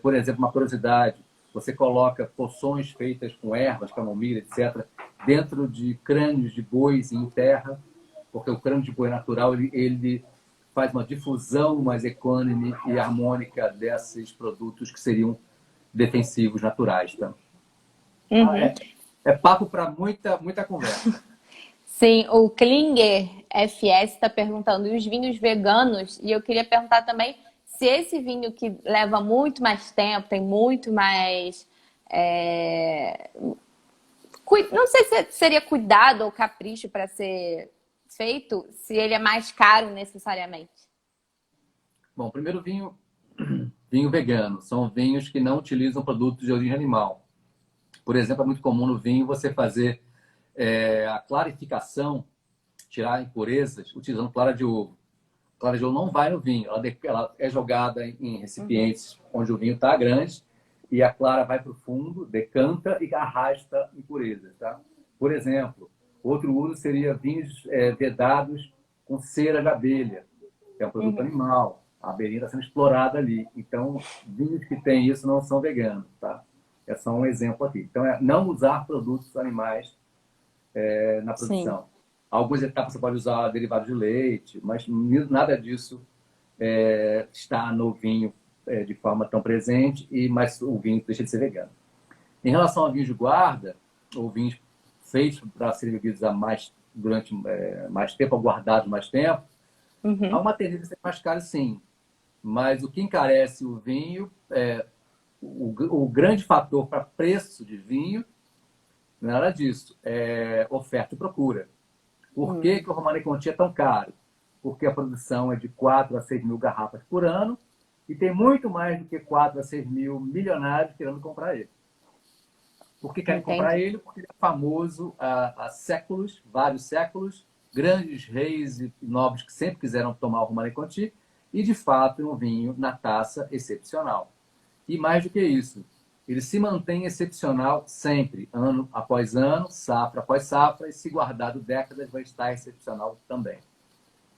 Por exemplo, uma curiosidade, você coloca poções feitas com ervas, camomila, etc., dentro de crânios de bois em terra, porque o crânio de boi natural ele faz uma difusão mais equânime e harmônica desses produtos que seriam defensivos naturais. Tá? Uhum. É papo para muita conversa. Sim, o Klinger FS está perguntando, e os vinhos veganos? E eu queria perguntar também se esse vinho que leva muito mais tempo, tem muito mais. é, Não sei se seria cuidado ou capricho para ser feito, se ele é mais caro necessariamente. Bom, primeiro vinho vegano. São vinhos que não utilizam produtos de origem animal. Por exemplo, é muito comum no vinho você fazer a clarificação, tirar impurezas, utilizando clara de ovo. Clara de ovo não vai no vinho, ela é jogada em recipientes onde o vinho está grande e a clara vai para o fundo, decanta e arrasta impurezas. Tá? Por exemplo, outro uso seria vinhos vedados com cera de abelha, que é um produto Uhum. animal. A abelhinha está sendo explorada ali. Então, vinhos que têm isso não são veganos. Tá? É só um exemplo aqui. Então, é não usar produtos animais na Sim. produção. Algumas etapas você pode usar derivado de leite, mas nada disso está no vinho de forma tão presente, mas o vinho deixa de ser vegano. Em relação a vinhos de guarda, ou vinhos feitos para serem bebidos durante mais tempo, ou guardados mais tempo, há Uhum. uma tendência a ser mais caro, sim. Mas o que encarece o vinho, o grande fator para preço de vinho, não é nada disso, é oferta e procura. Por que, Uhum. que o Romanée Conti é tão caro? Porque a produção é de 4 a 6 mil garrafas por ano e tem muito mais do que 4 a 6 mil milionários querendo comprar ele. Por que querem comprar Entendi. ele? Porque ele é famoso há séculos, vários séculos, grandes reis e nobres que sempre quiseram tomar o Romanée Conti e, de fato, é um vinho na taça excepcional. E mais do que isso, ele se mantém excepcional sempre, ano após ano, safra após safra, e se guardado décadas vai estar excepcional também.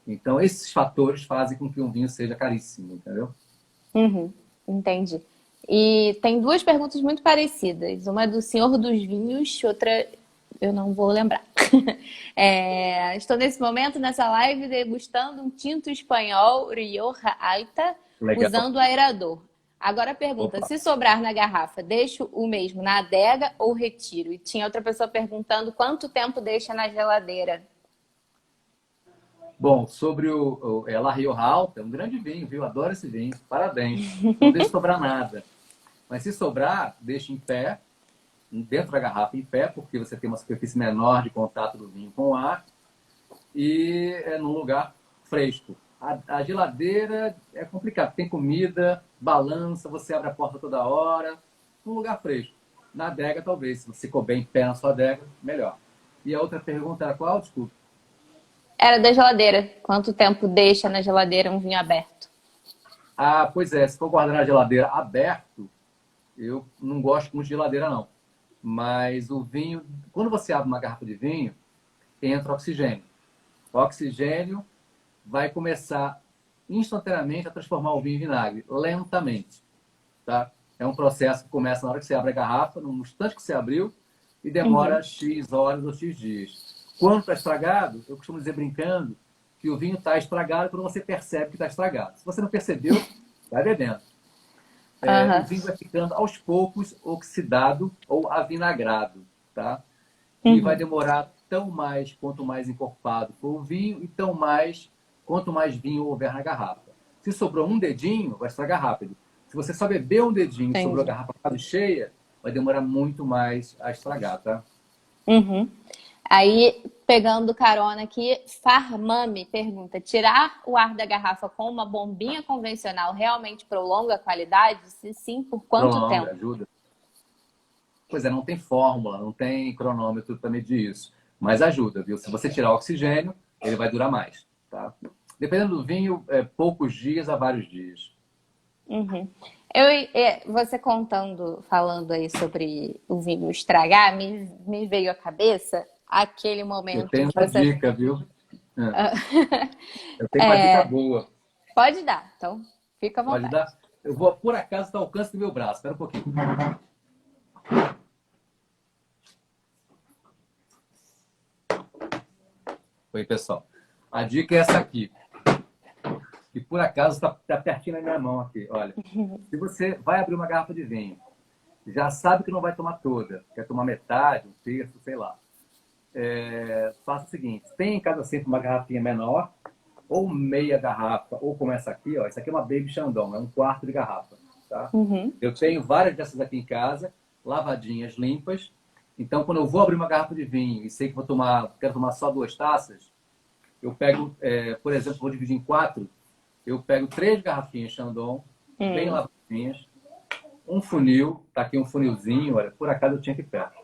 Então, esses fatores fazem com que um vinho seja caríssimo, entendeu? Uhum. Entendi. E tem duas perguntas muito parecidas. Uma é do Senhor dos Vinhos, outra eu não vou lembrar. Estou nesse momento, nessa live, degustando um tinto espanhol, Rioja Alta, Legal. usando aerador. Agora a pergunta, Opa. se sobrar na garrafa, deixo o mesmo na adega ou retiro? E tinha outra pessoa perguntando quanto tempo deixa na geladeira. Bom, sobre o La Rioja Alta, é um grande vinho, viu? Adoro esse vinho. Parabéns. Não deixe sobrar nada. Mas se sobrar, deixe em pé, dentro da garrafa em pé, porque você tem uma superfície menor de contato do vinho com o ar e num lugar fresco. A geladeira é complicado, tem comida, balança, você abre a porta toda hora, num lugar fresco. Na adega, talvez, se você couber em pé na sua adega, melhor. E a outra pergunta era qual? Desculpa. Era da geladeira. Quanto tempo deixa na geladeira um vinho aberto? Ah, pois é, se for guardar na geladeira aberto, Eu não gosto muito de geladeira, não. Mas o vinho, quando você abre uma garrafa de vinho, entra oxigênio. O oxigênio vai começar instantaneamente a transformar o vinho em vinagre, lentamente. Tá? É um processo que começa na hora que você abre a garrafa, no instante que você abriu, e demora X horas ou X dias. Quando está estragado, eu costumo dizer brincando que o vinho está estragado quando você percebe que está estragado. Se você não percebeu, vai bebendo. O Aham. vinho vai ficando aos poucos oxidado ou avinagrado, tá? E vai Uhum. demorar tão mais quanto mais encorpado for o vinho e tão mais quanto mais vinho houver na garrafa. Se sobrou um dedinho, vai estragar rápido. Se você só beber um dedinho e sobrou a Entendi. garrafa quase cheia, vai demorar muito mais a estragar, tá? Uhum. Aí, pegando carona aqui, Farmame pergunta: tirar o ar da garrafa com uma bombinha convencional realmente prolonga a qualidade? Se sim, por quanto Prolonga, tempo? ajuda. Pois é, não tem fórmula, não tem cronômetro para medir isso. Mas ajuda, viu? Se você tirar o oxigênio, ele vai durar mais, tá? Dependendo do vinho, poucos dias a vários dias. Uhum. Você contando, falando aí sobre o vinho estragar, me veio à cabeça aquele Eu momento tenho que uma você. dica, viu? Eu tenho uma dica boa. Pode dar, então fica à Pode vontade. dar? Eu vou, por acaso, estar ao alcance do meu braço. Espera um pouquinho. Oi, pessoal. A dica é essa aqui. Que por acaso está pertinho na minha mão aqui. Olha, se você vai abrir uma garrafa de vinho, já sabe que não vai tomar toda, quer tomar metade, um terço, sei lá. Faça o seguinte: tem em casa sempre uma garrafinha menor, ou meia garrafa, ou como essa aqui, ó. Essa aqui é uma Baby Chandon, é um quarto de garrafa, tá? Uhum, Eu tenho várias dessas aqui em casa, lavadinhas, limpas. Então, quando eu vou abrir uma garrafa de vinho e sei que quero tomar só 2 taças, eu pego, por exemplo, vou dividir em 4, eu pego 3 garrafinhas Chandon, bem uhum, lavadinhas, um funil, tá aqui um funilzinho, olha, por acaso eu tinha aqui perto.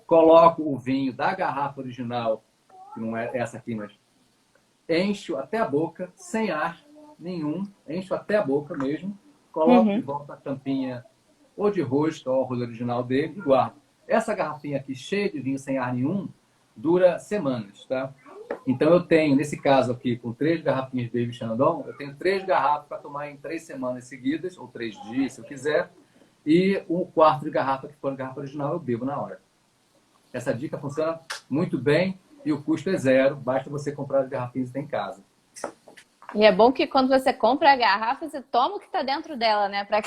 Coloco o vinho da garrafa original, que não é essa aqui, mas encho até a boca, sem ar nenhum, encho até a boca mesmo, coloco de uhum. volta a tampinha ou de rosca ou o rolho original dele e guardo. Essa garrafinha aqui, cheia de vinho sem ar nenhum, dura semanas, tá? Então eu tenho, nesse caso aqui, com 3 garrafinhas de Baby Chandon, eu tenho 3 garrafas para tomar em 3 semanas seguidas, ou 3 dias, se eu quiser, e um quarto de garrafa, que for a garrafa original, eu bebo na hora. Essa dica funciona muito bem e o custo é zero, basta você comprar as garrafinhas que tem em casa. E é bom que quando você compra a garrafa, você toma o que está dentro dela, né? Para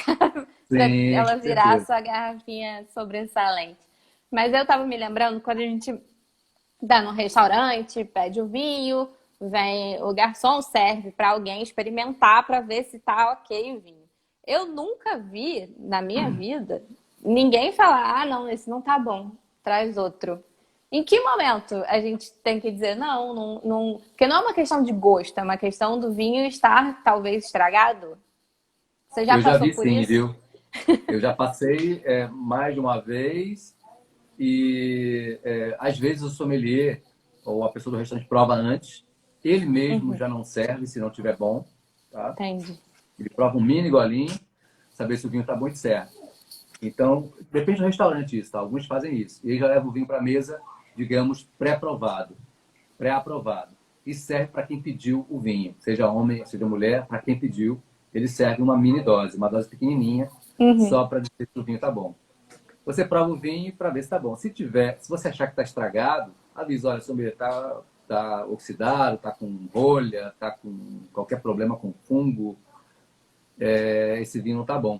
Sim, ela com virar a certeza. sua garrafinha sobressalente. Mas eu tava me lembrando quando a gente dá num restaurante, pede o vinho, vem o garçom serve para alguém experimentar para ver se tá ok o vinho. Eu nunca vi na minha vida ninguém falar: ah, não, esse não tá bom, traz outro. Em que momento a gente tem que dizer não, não, porque não é uma questão de gosto, é uma questão do vinho estar talvez estragado? Você já Eu já passou vi por sim, isso? viu? Eu já passei mais de uma vez e às vezes o sommelier ou a pessoa do restaurante prova antes, ele mesmo Uhum, já não serve se não tiver bom, tá? entendi. Ele prova um mini golinho, saber se o vinho está bom e serve. Então, depende do restaurante isso, tá? Alguns fazem isso. E aí já leva o vinho para a mesa, digamos, pré-provado, pré-aprovado. E serve para quem pediu o vinho, seja homem, seja mulher, para quem pediu, ele serve uma dose pequenininha, Uhum. só para dizer que o vinho está bom. Você prova o vinho para ver se está bom. Se você achar que está estragado, avisa: olha, seu tá oxidado, está com rolha, está com qualquer problema com fungo, esse vinho não está bom.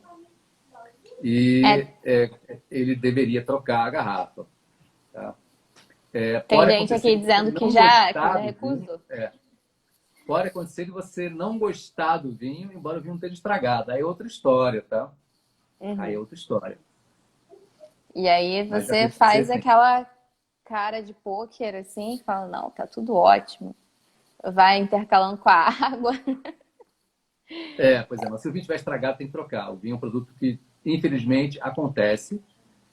E É, ele deveria trocar a garrafa. Tá? tem Pode gente acontecer aqui de você dizendo não que gostar já do vinho. recusou. Pode acontecer de você não gostar do vinho, embora o vinho não esteja estragado. Aí é outra história, tá? Aí é Uhum. outra história. E aí Mas já você vi acontecer faz sim. aquela cara de pôquer assim, e fala, não, tá tudo ótimo. Vai intercalando com a água. Pois é, mas se o vinho estiver estragado, tem que trocar. O vinho é um produto que, infelizmente, acontece.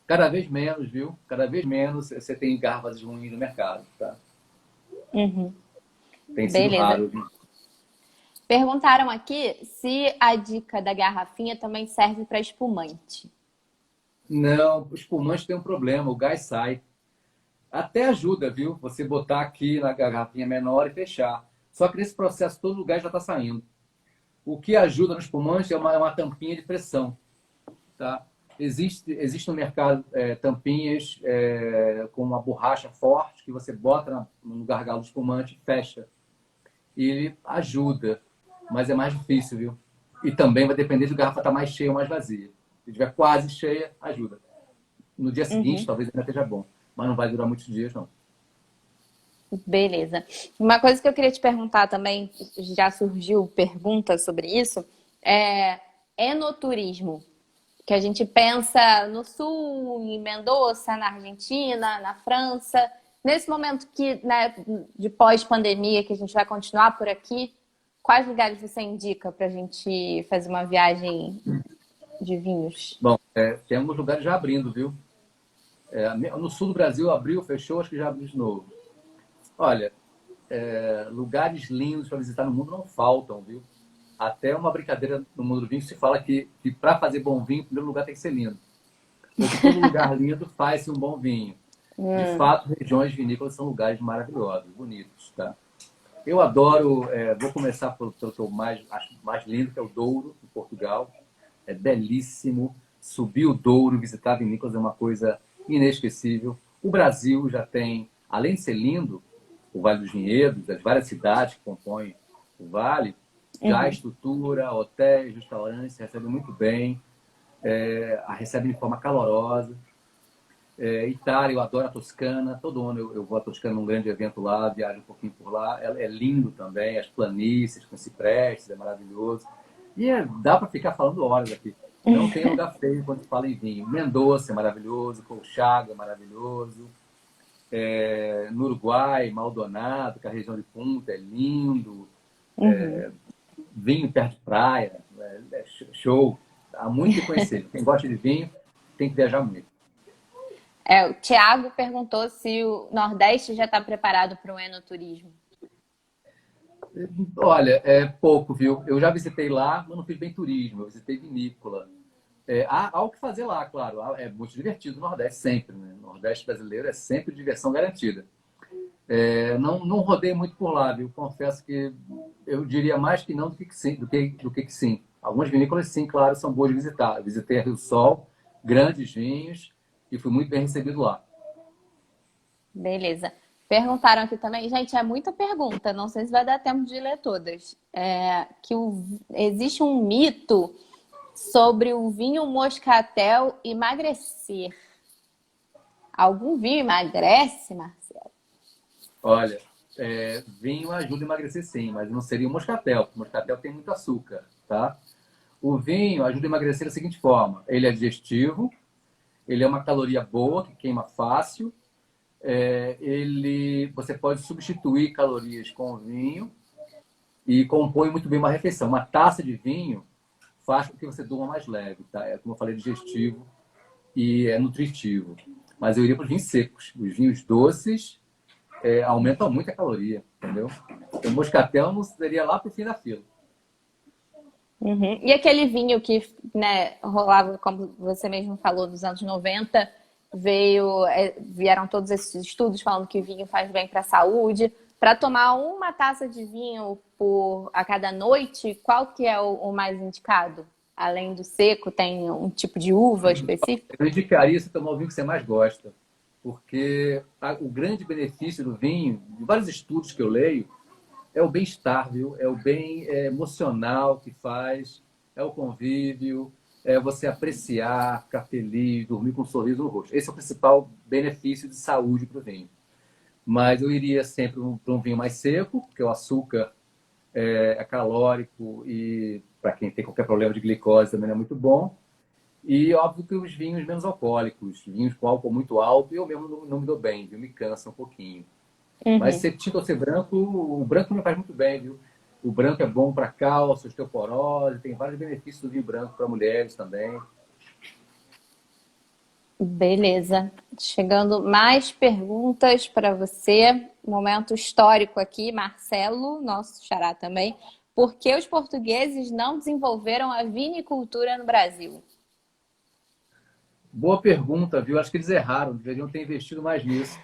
Cada vez menos, viu? Cada vez menos você tem garrafas ruins no mercado, tá? Uhum. Tem sido Beleza. raro, viu? Perguntaram aqui se a dica da garrafinha também serve para espumante. Não, o espumante tem um problema, o gás sai. Até ajuda, viu? Você botar aqui na garrafinha menor e fechar. Só que nesse processo todo o gás já está saindo. O que ajuda no espumante é uma tampinha de pressão, tá? Existe no mercado tampinhas com uma borracha forte que você bota no gargalo do espumante e fecha. E ele ajuda, mas é mais difícil, viu? E também vai depender se a garrafa está mais cheia ou mais vazia. Se estiver quase cheia, ajuda. No dia seguinte, Uhum. talvez ainda esteja bom, mas não vai durar muitos dias, não. Beleza. Uma coisa que eu queria te perguntar também, já surgiu pergunta sobre isso, é enoturismo. Que a gente pensa no sul, em Mendoza, na Argentina, na França. Nesse momento que, né, de pós-pandemia, que a gente vai continuar por aqui, quais lugares você indica para a gente fazer uma viagem de vinhos? Bom, temos lugares já abrindo, viu? No sul do Brasil abriu, fechou, acho que já abriu de novo. Olha, lugares lindos para visitar no mundo não faltam, viu? Até uma brincadeira no mundo do vinho se fala que para fazer bom vinho, em primeiro lugar tem que ser lindo. Ou que todo lugar lindo faz-se um bom vinho. De fato, regiões vinícolas são lugares maravilhosos, bonitos, tá? Eu adoro, vou começar pelo que eu acho mais lindo, que é o Douro, em Portugal. É belíssimo. Subir o Douro, visitar vinícolas é uma coisa inesquecível. O Brasil já tem, além de ser lindo, o Vale dos Vinhedos, as várias cidades que compõem o vale, já a Uhum. estrutura, hotéis, restaurantes, recebem muito bem, a recebem de forma calorosa. Itália, eu adoro a Toscana. Todo ano eu vou à Toscana num grande evento lá, viajo um pouquinho por lá. É lindo também, as planícies com ciprestes, é maravilhoso. E dá para ficar falando horas aqui. Não tem lugar feio quando se fala em vinho. Mendoza é maravilhoso, Colchagua é maravilhoso. No Uruguai, Maldonado, que é a região de Punta, é lindo. Uhum. Vinho perto de praia, é show. Há muito que conhecer. Quem gosta de vinho tem que viajar muito. O Tiago perguntou se o Nordeste já está preparado para o enoturismo. Olha, é pouco, viu? Eu já visitei lá, mas não fiz bem turismo, eu visitei vinícola. Há o que fazer lá, claro. É muito divertido o Nordeste sempre, né? O Nordeste brasileiro é sempre diversão garantida. Não rodei muito por lá, viu? Confesso que eu diria mais que não do que sim, do que sim. Algumas vinícolas, sim, claro, são boas de visitar. Eu visitei a Rio Sol, grandes vinhos, e fui muito bem recebido lá. Beleza. Perguntaram aqui também, gente, é muita pergunta, não sei se vai dar tempo de ler todas. Existe um mito sobre o vinho moscatel emagrecer. Algum vinho emagrece, Marcelo? Olha, vinho ajuda a emagrecer sim, mas não seria o moscatel, porque o moscatel tem muito açúcar, tá? O vinho ajuda a emagrecer da seguinte forma: ele é digestivo, ele é uma caloria boa, que queima fácil, você pode substituir calorias com o vinho e compõe muito bem uma refeição. Uma taça de vinho faz com que você durma mais leve, tá? É, como eu falei, digestivo e é nutritivo. Mas eu iria para os vinhos secos. Os vinhos doces aumentam muito a caloria, entendeu? O moscatel não seria lá para o fim da fila. Uhum. E aquele vinho que, né, rolava, como você mesmo falou, nos anos 90, vieram todos esses estudos falando que vinho faz bem para a saúde. Para tomar uma taça de vinho a cada noite, qual que é o mais indicado? Além do seco, tem um tipo de uva específico? Eu indicaria você tomar o vinho que você mais gosta, porque o grande benefício do vinho, de vários estudos que eu leio, é o bem-estar, viu? É o bem emocional que faz, é o convívio, é você apreciar, ficar feliz, dormir com um sorriso no rosto. Esse é o principal benefício de saúde para o vinho. Mas eu iria sempre para um vinho mais seco, porque o açúcar é calórico e para quem tem qualquer problema de glicose também não é muito bom. E óbvio que os vinhos menos alcoólicos, vinhos com álcool muito alto, eu mesmo não me dou bem, viu? Me cansa um pouquinho. Mas Uhum. ser tinto ou ser branco, o branco me faz muito bem, viu? O branco é bom para cálcio, osteoporose, tem vários benefícios do vinho branco para mulheres também. Beleza. Chegando mais perguntas para você. Momento histórico aqui, Marcelo, nosso xará também. Por que os portugueses não desenvolveram a vinicultura no Brasil? Boa pergunta, viu? Acho que eles erraram, deveriam ter investido mais nisso.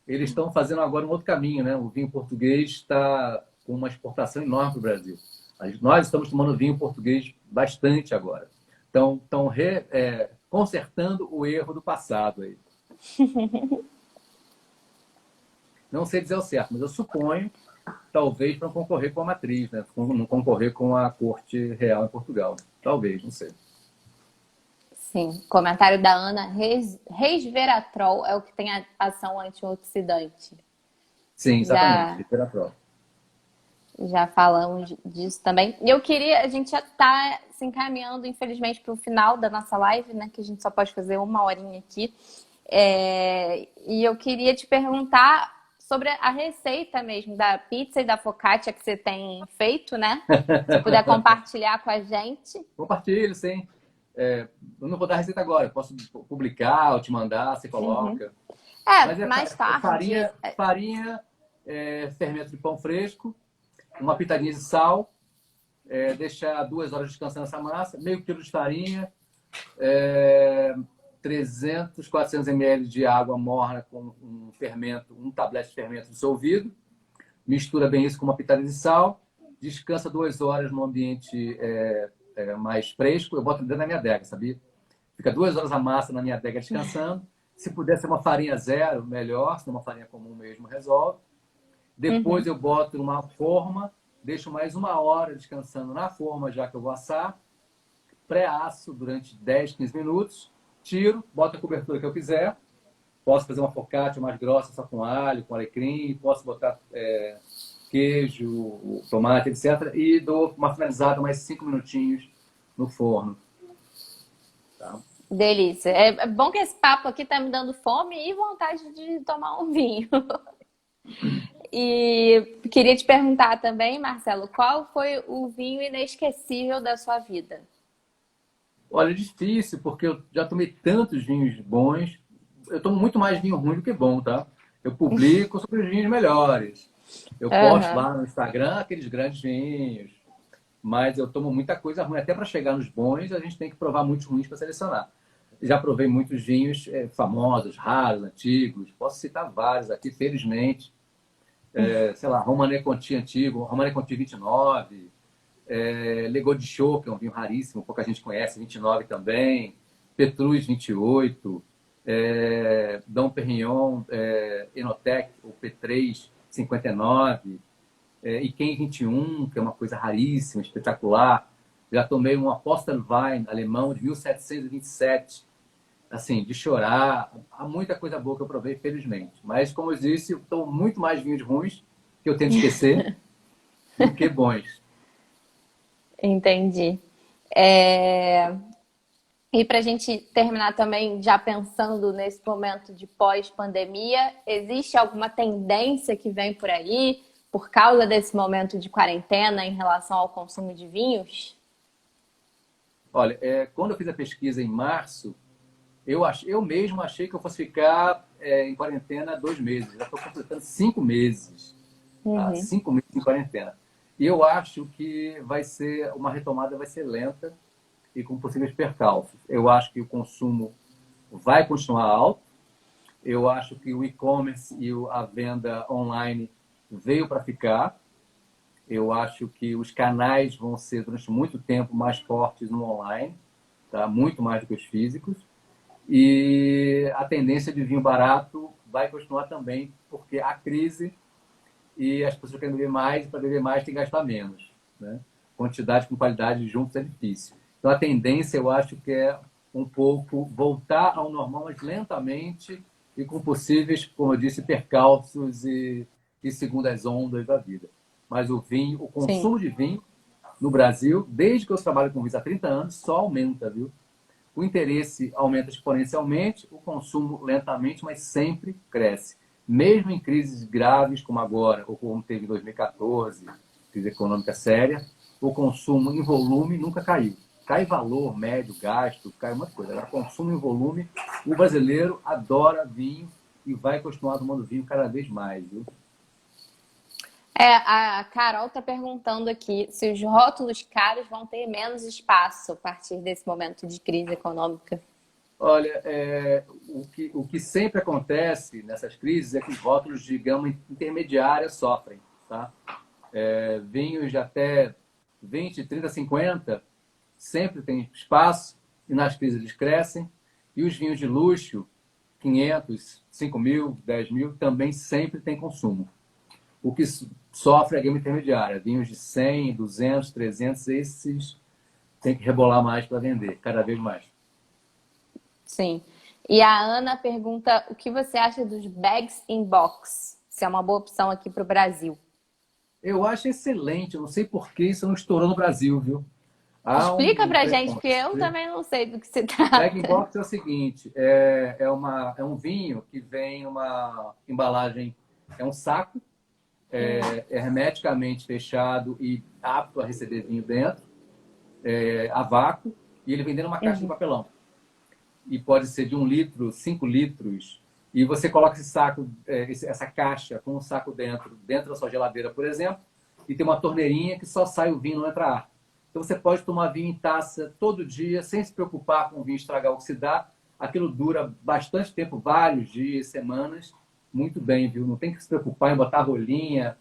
Eles estão fazendo agora um outro caminho, né? O vinho português está com uma exportação enorme para o Brasil. Nós estamos tomando vinho português bastante agora. Estão consertando o erro do passado aí. Não sei dizer o certo, mas eu suponho, talvez, para não concorrer com a matriz, né? Não concorrer com a corte real em Portugal. Talvez, não sei. Sim, comentário da Ana, resveratrol é o que tem a ação antioxidante. Sim, exatamente. Já, Literatura. já falamos disso também. E eu queria, a gente já está se encaminhando, infelizmente, para o final da nossa live, né? Que a gente só pode fazer uma horinha aqui. E eu queria te perguntar sobre a receita mesmo da pizza e da focaccia que você tem feito, né? Se puder compartilhar com a gente. Compartilho, sim. Eu não vou dar receita agora, eu posso publicar ou te mandar, você Uhum. coloca. Mas Mais tarde. farinha, fermento de pão fresco, uma pitadinha de sal, deixar 2 horas descansando essa massa, meio quilo de farinha, 300, 400 ml de água morna com um tablete de fermento dissolvido, mistura bem isso com uma pitada de sal, descansa 2 horas no ambiente mais fresco, eu boto dentro da minha adega, sabia? Fica 2 horas a massa na minha adega descansando. Se puder ser uma farinha zero, melhor. Se não uma farinha comum mesmo, resolve. Depois eu boto numa forma, deixo mais 1 hora descansando na forma, já que eu vou assar. Pré-asso durante 10, 15 minutos. Tiro, boto a cobertura que eu quiser. Posso fazer uma focaccia mais grossa, só com alho, com alecrim. Posso botar queijo, tomate, etc. E dou uma finalizada, mais 5 minutinhos no forno. Tá? Delícia. É bom que esse papo aqui tá me dando fome e vontade de tomar um vinho. E queria te perguntar também, Marcelo, qual foi o vinho inesquecível da sua vida? Olha, é difícil, porque eu já tomei tantos vinhos bons. Eu tomo muito mais vinho ruim do que bom, tá? Eu publico sobre os vinhos melhores. Eu posto Aham. lá no Instagram aqueles grandes vinhos. Mas eu tomo muita coisa ruim. Até para chegar nos bons, a gente tem que provar muitos ruins para selecionar. Já provei muitos vinhos famosos, raros, antigos. Posso citar vários aqui, felizmente. Sei lá, Romanée Conti antigo, Romanée Conti 29, Legou de Chaux, que é um vinho raríssimo, pouca gente conhece, 29 também, Petrus 28, Dom Perignon, Enotec, o P3 59, Yquem 21, que é uma coisa raríssima, espetacular. Já tomei um Apostelwein alemão de 1727, assim, de chorar. Há muita coisa boa que eu provei, felizmente. Mas, como eu disse, eu tomo muito mais vinhos ruins, que eu tento esquecer, do que bons. Entendi. É, E para a gente terminar também, já pensando nesse momento de pós-pandemia, existe alguma tendência que vem por aí, por causa desse momento de quarentena, em relação ao consumo de vinhos? Olha, quando eu fiz a pesquisa em março, eu mesmo achei que eu fosse ficar em quarentena 2 meses. Já estou completando 5 meses. Tá? 5 meses em quarentena. E eu acho que uma retomada vai ser lenta e com possíveis percalços. Eu acho que o consumo vai continuar alto. Eu acho que o e-commerce e a venda online veio para ficar. Eu acho que os canais vão ser, durante muito tempo, mais fortes no online, tá? Muito mais do que os físicos. E a tendência de vinho barato vai continuar também, porque a crise e as pessoas querem beber mais, e para beber mais tem que gastar menos. Né? Quantidade com qualidade juntos é difícil. Então a tendência, eu acho que é um pouco voltar ao normal, mas lentamente e com possíveis, como eu disse, percalços e segundas ondas da vida. Mas o vinho, o Sim. consumo de vinho no Brasil, desde que eu trabalho com vinho há 30 anos, só aumenta, viu? O interesse aumenta exponencialmente, o consumo lentamente, mas sempre cresce. Mesmo em crises graves como agora, ou como teve em 2014, crise econômica séria, o consumo em volume nunca caiu. Cai valor médio, gasto, cai uma coisa. Agora, consumo em volume, o brasileiro adora vinho e vai continuar tomando vinho cada vez mais. Viu? A Carol está perguntando aqui se os rótulos caros vão ter menos espaço a partir desse momento de crise econômica. Olha, o que sempre acontece nessas crises é que os rótulos de gama intermediária sofrem, tá? Vinhos de até 20, 30, 50 sempre tem espaço e nas crises eles crescem. E os vinhos de luxo, 500, 5 mil, 10 mil, também sempre tem consumo. O que sofre é a gama intermediária. Vinhos de 100, 200, 300, esses tem que rebolar mais para vender, cada vez mais. Sim. E a Ana pergunta o que você acha dos bags in box? Se é uma boa opção aqui para o Brasil. Eu acho excelente. Eu não sei por que isso não estourou no Brasil, viu? Há Explica um pra gente, porque eu preconceito. também não sei do que se trata. Bag-in-box é o seguinte, é um vinho que vem uma embalagem, é um saco, é hermeticamente fechado e apto a receber vinho dentro, a vácuo, e ele vem dentro de uma caixa de Uhum. papelão. E pode ser de 1 litro, 5 litros, e você coloca esse saco, essa caixa com um saco dentro da sua geladeira, por exemplo, e tem uma torneirinha que só sai o vinho, não entra ar. Então você pode tomar vinho em taça todo dia, sem se preocupar com o vinho estragar ou oxidar. Aquilo dura bastante tempo, vários dias, semanas, muito bem, viu? Não tem que se preocupar em botar rolinha,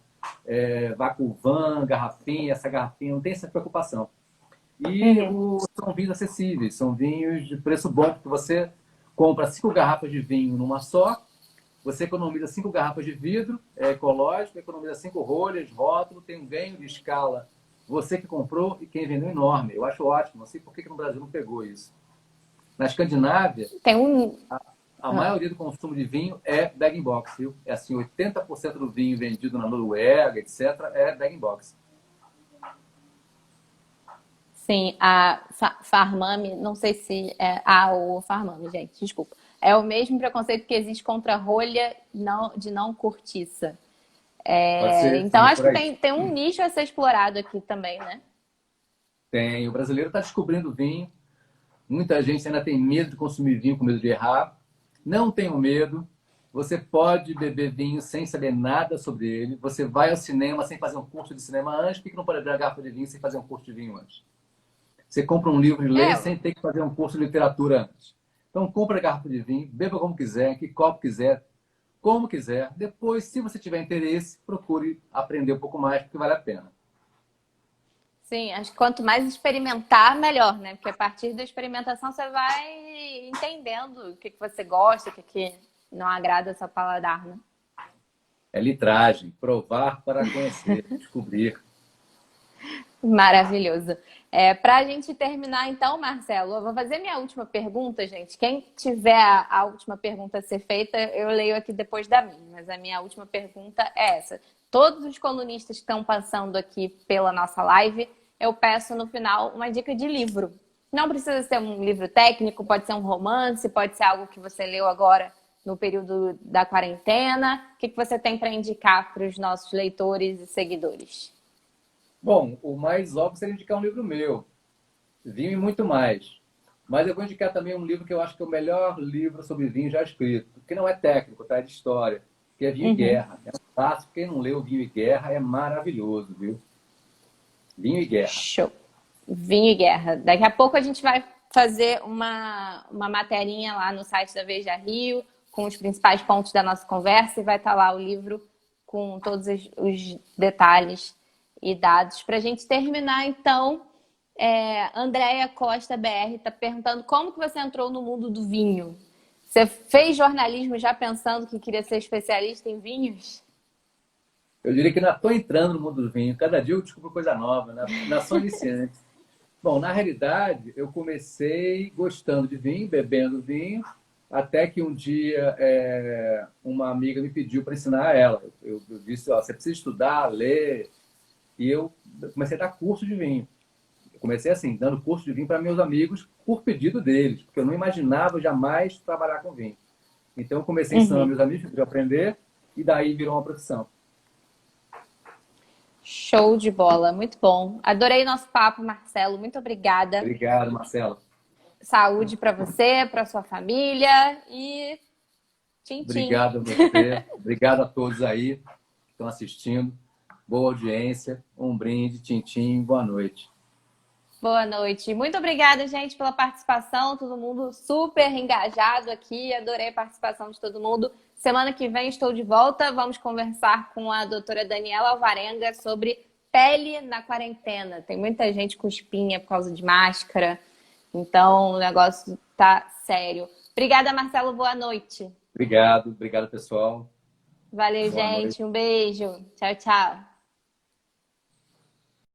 vacuum, garrafinha, essa garrafinha, não tem essa preocupação. E Uhum. são vinhos acessíveis, são vinhos de preço bom, porque você compra 5 garrafas de vinho numa só, você economiza 5 garrafas de vidro, é ecológico, economiza 5 rolhas, rótulo, tem um ganho de escala. Você que comprou e quem vendeu enorme. Eu acho ótimo. Não sei por que no Brasil não pegou isso. Na Escandinávia, Tem um. a maioria do consumo de vinho é bag-in-box, viu? É assim, 80% do vinho vendido na Noruega, etc., é bag-in-box. Sim, a Farmame, não sei se é. Ah, o Farmame, gente, desculpa. É o mesmo preconceito que existe contra a rolha de não cortiça. Pode ser, Então, sim, acho por que aí. tem um nicho a ser explorado aqui também, né? Tem. O brasileiro está descobrindo vinho. Muita gente ainda tem medo de consumir vinho, com medo de errar. Não tenham medo. Você pode beber vinho sem saber nada sobre ele. Você vai ao cinema sem fazer um curso de cinema antes. Por que não pode abrir uma garrafa de vinho sem fazer um curso de vinho antes? Você compra um livro de ler É, sem ter que fazer um curso de literatura antes. Então, compra a garrafa de vinho, beba como quiser, que copo quiser, como quiser. Depois, se você tiver interesse, procure aprender um pouco mais, porque vale a pena. sim, acho que quanto mais experimentar, melhor, né? Porque a partir da experimentação você vai entendendo o que você gosta, o que não agrada ao seu paladar, né? É litragem, provar para conhecer, descobrir. Maravilhoso. Para a gente terminar, então, Marcelo, eu vou fazer minha última pergunta, gente. Quem tiver a última pergunta a ser feita, eu leio aqui depois da minha, mas a minha última pergunta é essa. Todos os colunistas que estão passando aqui pela nossa live, eu peço no final uma dica de livro. Não precisa ser um livro técnico, pode ser um romance, pode ser algo que você leu agora no período da quarentena. O que você tem para indicar para os nossos leitores e seguidores? Bom, o mais óbvio seria indicar um livro meu, Vinho e Muito Mais. Mas eu vou indicar também um livro que eu acho que é o melhor livro sobre vinho já escrito, que não é técnico, tá? É de história, que é Vinho e Uhum. Guerra. É um clássico, quem não leu Vinho e Guerra é maravilhoso, viu? Vinho e Guerra. Show. Vinho e Guerra. Daqui a pouco a gente vai fazer uma materinha lá no site da Veja Rio, com os principais pontos da nossa conversa, e vai estar lá o livro com todos os detalhes e dados. Para a gente terminar, então, Andréia Costa BR está perguntando como que você entrou no mundo do vinho. Você fez jornalismo já pensando que queria ser especialista em vinhos? Eu diria que ainda estou entrando no mundo do vinho. Cada dia eu descubro coisa nova, né? Ainda sou iniciante. Bom, na realidade, eu comecei gostando de vinho, bebendo vinho, até que um dia uma amiga me pediu para ensinar ela. Eu disse, ó, você precisa estudar, ler. E eu comecei a dar curso de vinho. Eu comecei assim, dando curso de vinho para meus amigos por pedido deles, porque eu não imaginava jamais trabalhar com vinho. Então, eu comecei ensinando Uhum. meus amigos para aprender e daí virou uma profissão. Show de bola, muito bom. Adorei nosso papo, Marcelo. Muito obrigada. Obrigado, Marcelo. Saúde para você, para sua família e tchim, tchim. Obrigado a você. Obrigado a todos aí que estão assistindo. Boa audiência. Um brinde, tintim, boa noite. Boa noite. Muito obrigada, gente, pela participação. Todo mundo super engajado aqui. Adorei a participação de todo mundo. Semana que vem estou de volta. Vamos conversar com a doutora Daniela Alvarenga sobre pele na quarentena. Tem muita gente com espinha por causa de máscara. Então, o negócio tá sério. Obrigada, Marcelo. Boa noite. Obrigado, pessoal. Valeu, Boa gente. noite. Um beijo. Tchau, tchau.